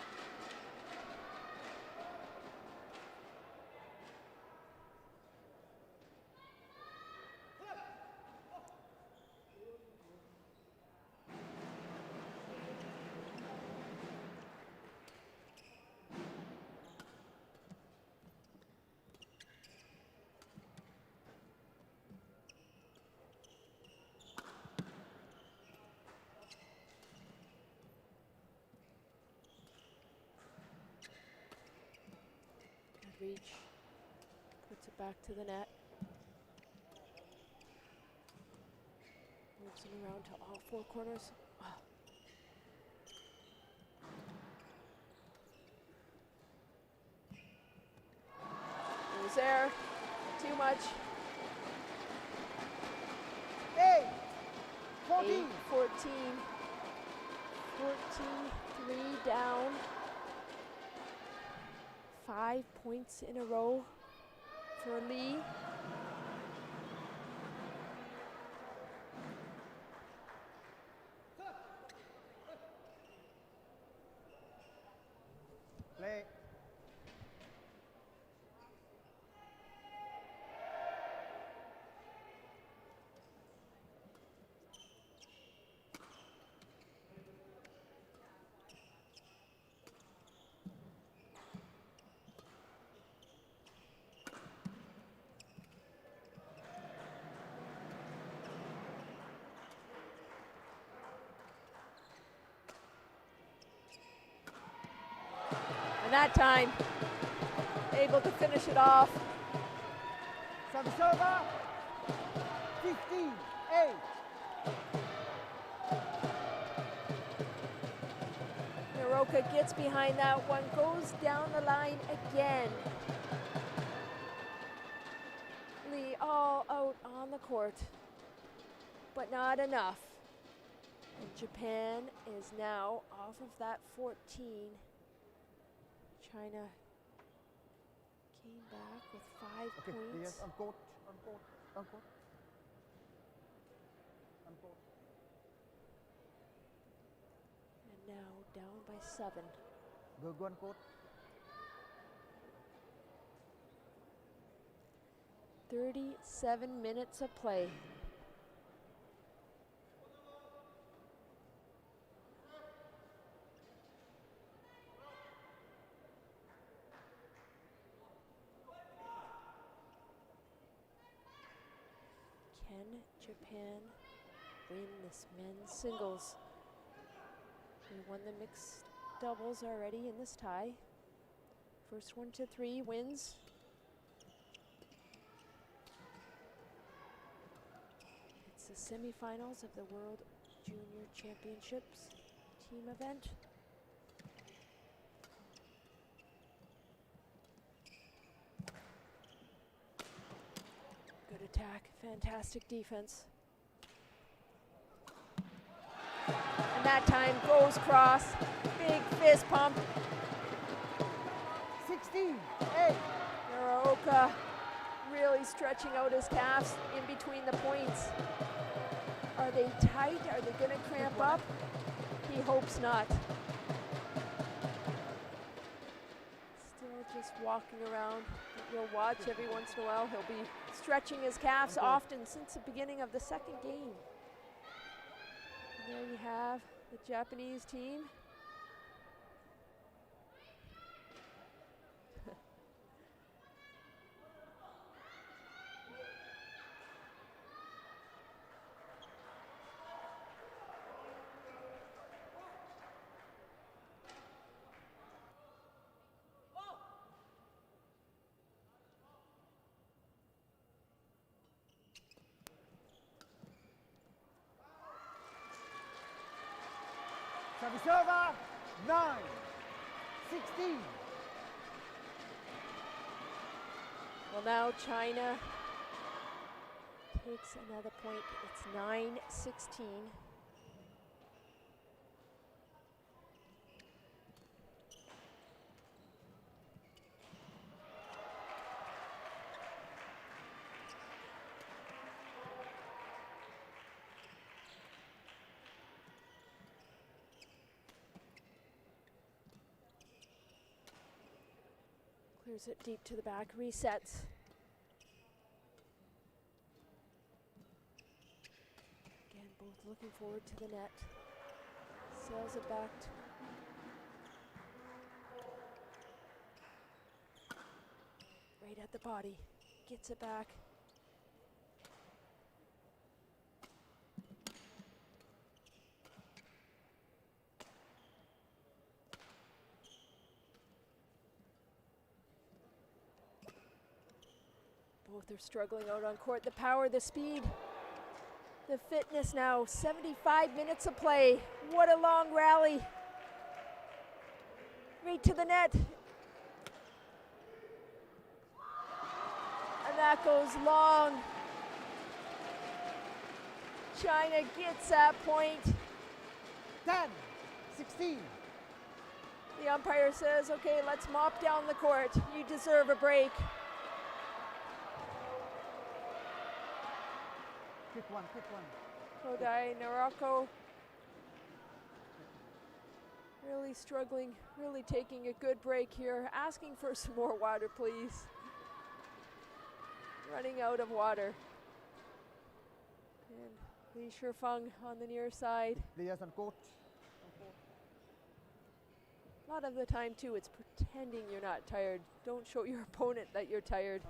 Reach, puts it back to the net. Moves it around to all four corners. Oh. It was there, too much. 8, 14. 8, 14, 3 down. 5 points in a row for Li. Play. And that time, able to finish it off. Service over. 15, 8. Naraoka gets behind that one, goes down the line again. Li all out on the court, but not enough. And Japan is now off of that 14. China came back with 5 Okay, points. yes, on court, on court, on court. On court. And now down by 7. Go on court. 37 minutes of play. Can Japan win this men's singles? They won the mixed doubles already in this tie. First one to 3 wins. It's the semifinals of the World Junior Championships team event. Good attack, fantastic defense. And that time goes cross, big fist pump. 16, 8. Naraoka really stretching out his calves in between the points. Are they tight? Are they gonna cramp up? He hopes not. Still just walking around. You'll watch every once in a while. He'll be stretching his calves often since the beginning of the second game. And there you have the Japanese team. Service over. 9, 16. Well, now China takes another point. It's 9-16. Clears it deep to the back, resets. Again, both looking forward to the net. Sails it back. Right at the body, gets it back. Both are struggling out on court. The power, the speed, the fitness now. 75 minutes of play. What a long rally. Right to the net. And that goes long. China gets that point. 10, 16. The umpire says, okay, let's mop down the court. You deserve a break. Quick one, quick one. Kodai, Naraoka. Really struggling, really taking a good break here. Asking for some more water, please. Running out of water. And Li Shifeng on the near side. Players on court. A lot of the time too, it's pretending you're not tired. Don't show your opponent that you're tired.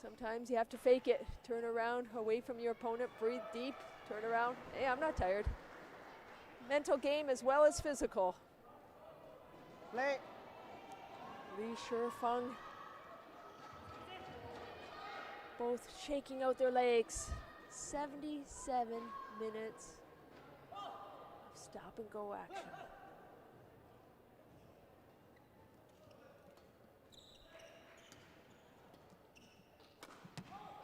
Sometimes you have to fake it. Turn around, away from your opponent, breathe deep, turn around. Hey, I'm not tired. Mental game as well as physical. Play. Li Shifeng. Both shaking out their legs. 77 minutes of stop and go action.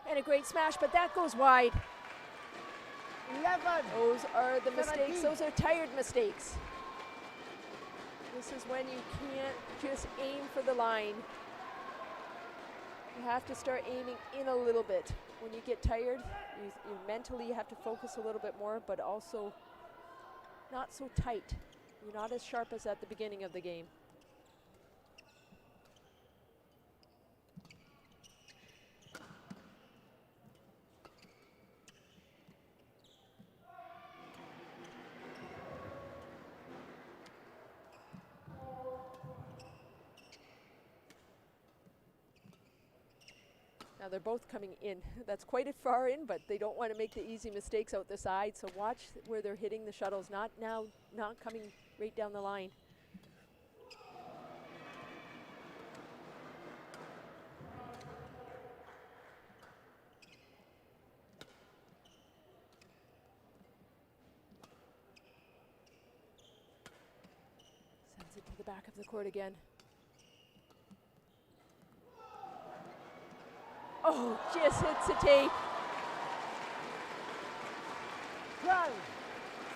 And a great smash, but that goes wide. 11. Those are the 17. mistakes. Those are tired mistakes. This is when you can't just aim for the line. You have to start aiming in a little bit. When you get tired, you mentally have to focus a little bit more, but also not so tight. You're not as sharp as at the beginning of the game. Now they're both coming in. That's quite a far in, but they don't want to make the easy mistakes out the side. So watch where they're hitting the shuttles. Not coming right down the line. Sends it to the back of the court again. Oh, just hits the tape. 12,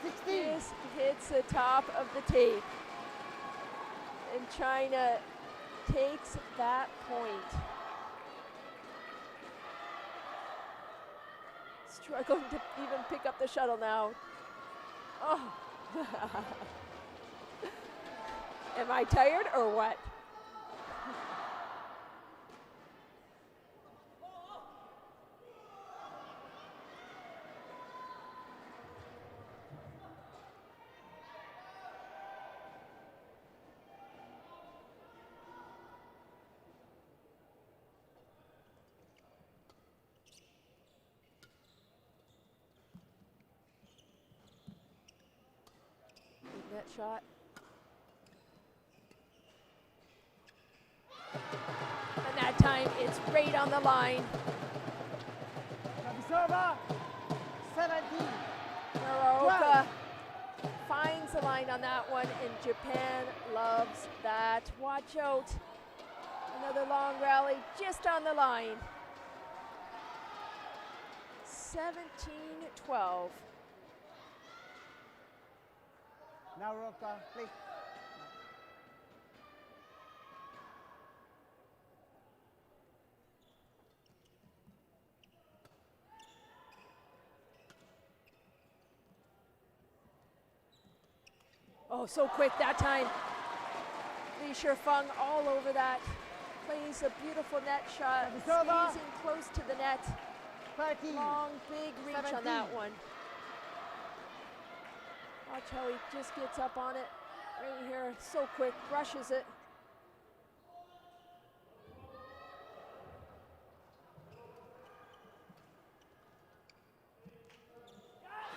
16. Just hits the top of the tape. And China takes that point. Struggling to even pick up the shuttle now. Oh. Am I tired or what? Net shot. And that time it's right on the line. Server. 17. Naraoka finds the line on that one, and Japan loves that. Watch out. Another long rally just on the line. 17-12. Naraoka, play. Oh, so quick that time. Li Shifeng all over that. Plays a beautiful net shot, squeezing close to the net. 30. Long, big reach on 17. that one. Watch how he just gets up on it right here. So quick, brushes it.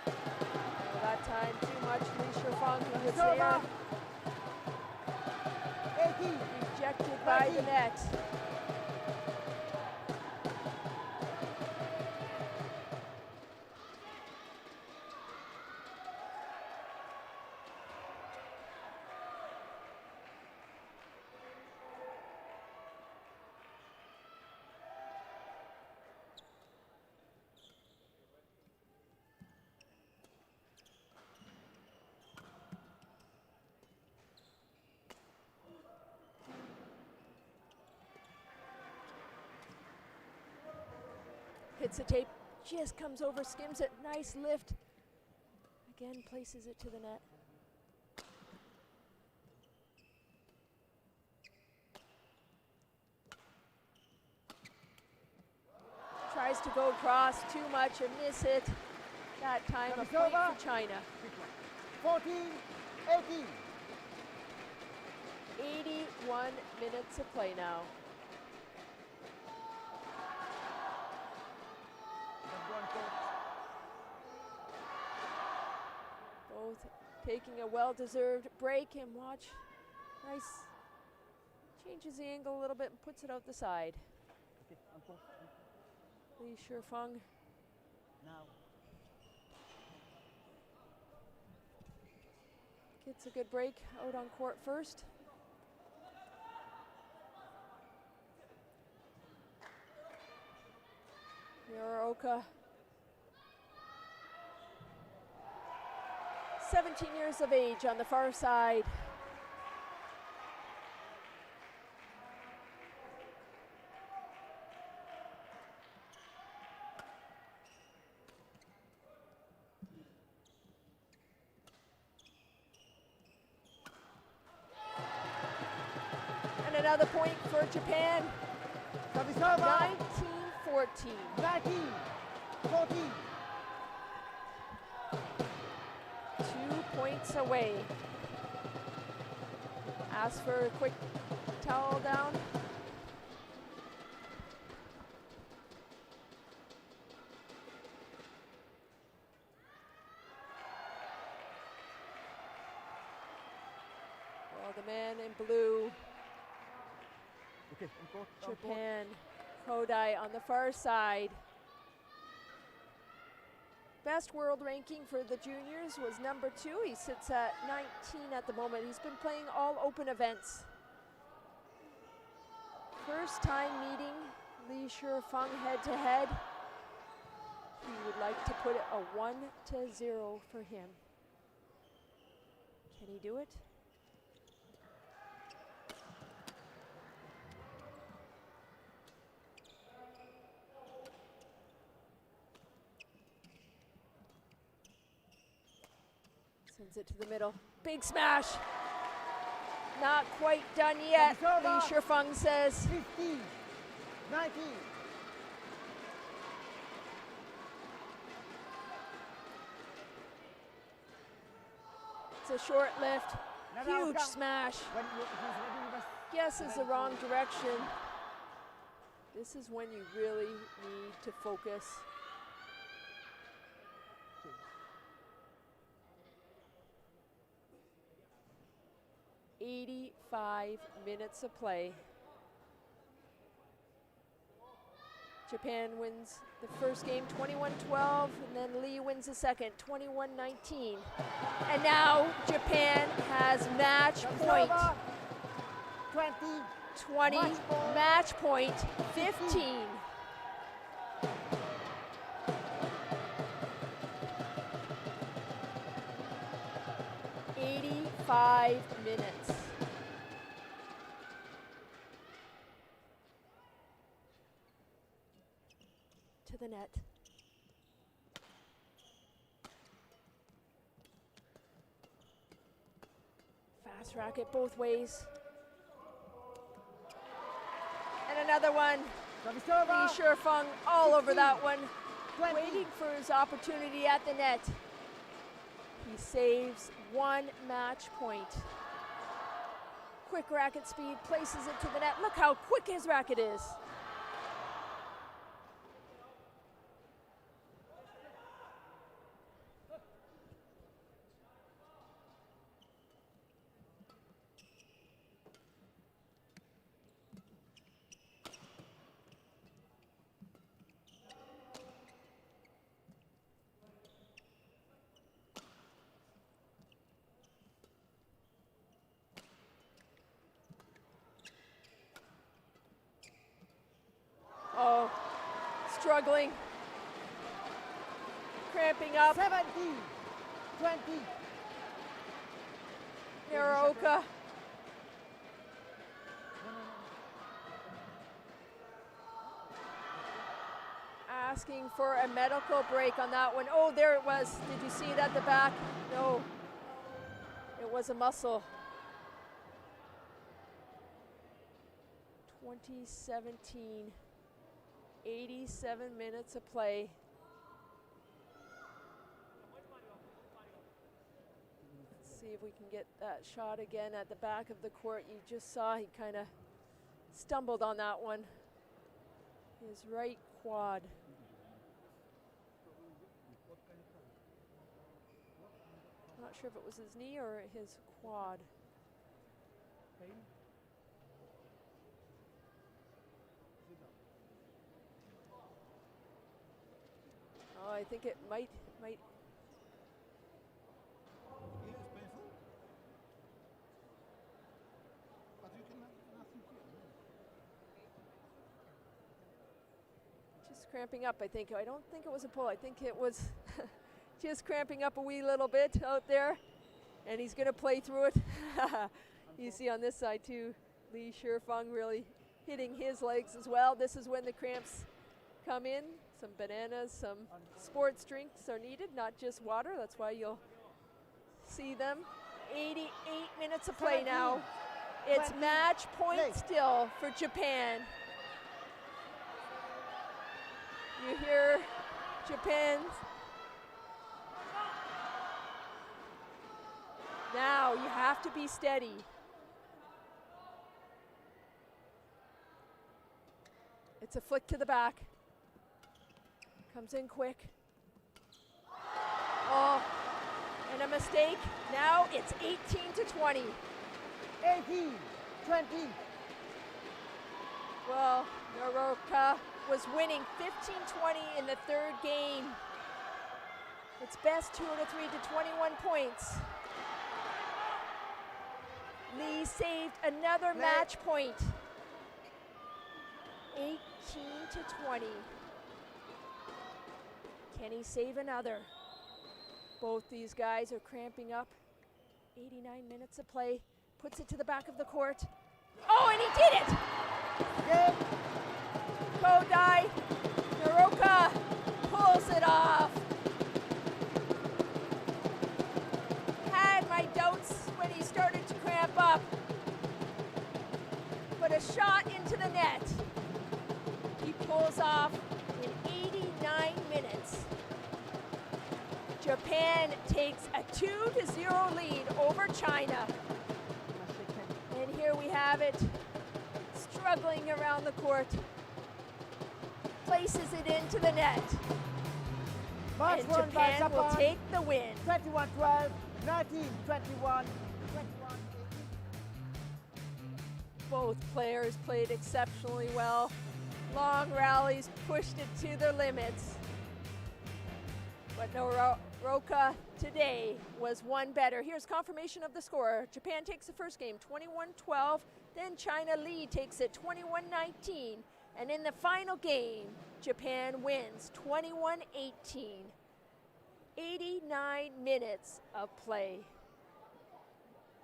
Oh, that time too much. Li Shifeng, he was there. 80. Rejected by the net. Hits the tape, just comes over, skims it, nice lift. Again, places it to the net. Tries to go across, too much, a miss hit. That time a point for China. 14, 18. 81 minutes of play now. Both taking a well-deserved break, and watch, nice, changes the angle a little bit and puts it out the side. Li Shifeng. Now. Gets a good break out on court first. Naraoka. 17 years of age on the far side. And another point for Japan. 19-14. 19, 14. 2 points away. Ask for a quick towel down. Well, the man in blue, Okay, on court, on court. Japan, Kodai on the far side. Best world ranking for the juniors was number 2. He sits at 19 at the moment. He's been playing all open events. First time meeting Li Shifeng head to head. He would like to put it a 1-0 for him. Can he do it? Sends it to the middle. Big smash. Not quite done yet, Li Shifeng says. 15, 19. It's a short lift. Naraoka. Huge smash. When he's ready, you must Guesses the wrong direction. This is when you really need to focus. "85 minutes of play." Japan wins the first game 21-12, and then Li wins the second 21-19. And now Japan has match point. 20. 20, match point 15. "85 minutes. To the net. This racket both ways. And another one. Service Li over. Shifeng all over that one, 20. waiting for his opportunity at the net. He saves one match point. Quick racket speed, places it to the net. Look how quick his racket is. Oh, struggling, cramping up. 70, 20. Naraoka. Asking for a medical break on that one. Oh, there it was. Did you see it at the back? No, it was a muscle. 2017. 87 minutes of play. Let's see if we can get that shot again at the back of the court. You just saw he kind of stumbled on that one. His right quad. Not sure if it was his knee or his quad. Oh, I think it might. Just cramping up, I think. I don't think it was a pull. I think it was just cramping up a wee little bit out there. And he's going to play through it. You see on this side too, Li Shifeng really hitting his legs as well. This is when the cramps come in. Some bananas, some sports drinks are needed, not just water. That's why you'll see them. 88 minutes of play now. It's match point still for Japan. You hear Japan. Now you have to be steady. It's a flick to the back. Comes in quick. Oh, and a mistake. Now it's 18-20. 18, 20. Well, Naraoka was winning 15-20 in the third game. It's best 2 out of 3 to 21 points. Li saved another match point. 18-20. Can he save another? Both these guys are cramping up. 89 minutes of play. Puts it to the back of the court. Oh, and he did it! Kodai, Naraoka pulls it off. Had my doubts when he started to cramp up. But a shot into the net. He pulls off in 89 minutes. Japan takes a 2-0 lead over China. And here we have it, struggling around the court. Places it into the net. Match And won by Japan will Japan. take the win. 21-12, 19-21, 21-18. Both players played exceptionally well. Long rallies pushed it to their limits. But Naraoka today was one better. Here's confirmation of the score. Japan takes the first game 21-12, then China Li takes it 21-19, and in the final game, Japan wins 21-18. 89 minutes of play.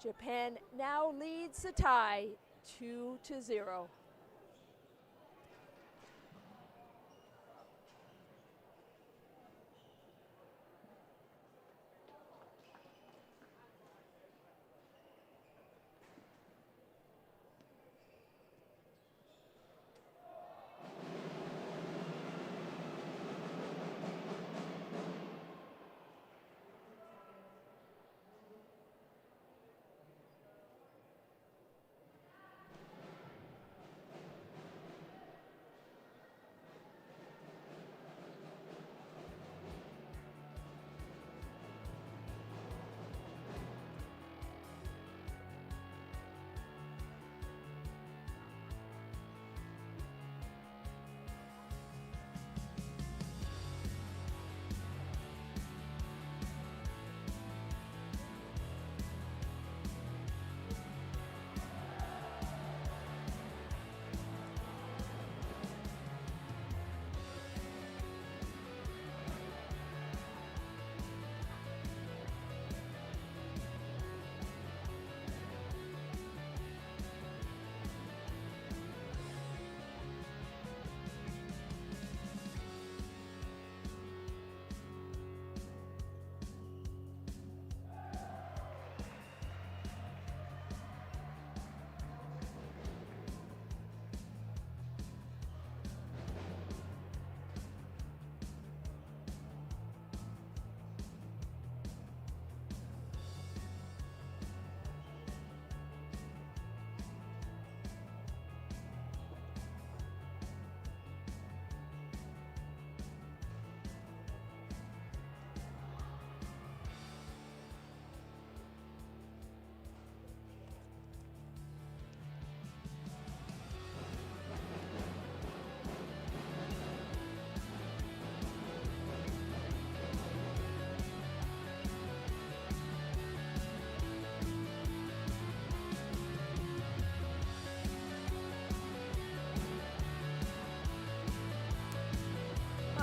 Japan now leads the tie 2-0.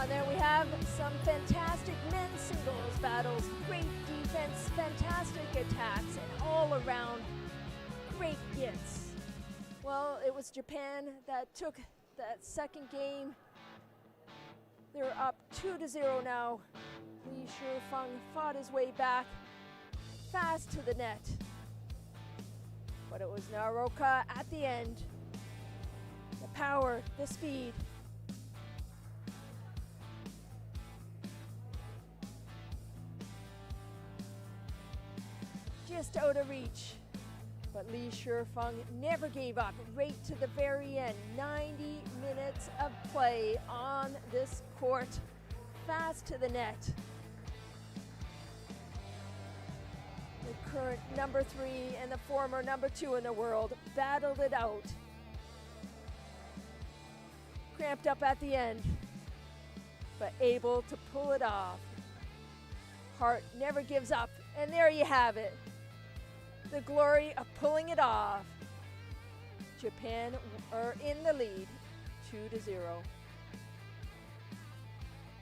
And there we have some fantastic men's singles battles. Great defense, fantastic attacks, and all around great gifts. Well, it was Japan that took that second game. They're up 2-0 now. Li Shifeng fought his way back fast to the net. But it was Naraoka at the end. The power, the speed. Just out of reach. But Li Shifeng never gave up, right to the very end. 90 minutes of play on this court, fast to the net. The current number 3 and the former number 2 in the world battled it out. Cramped up at the end, but able to pull it off. Heart never gives up, and there you have it. The glory of pulling it off. Japan are in the lead, 2-0.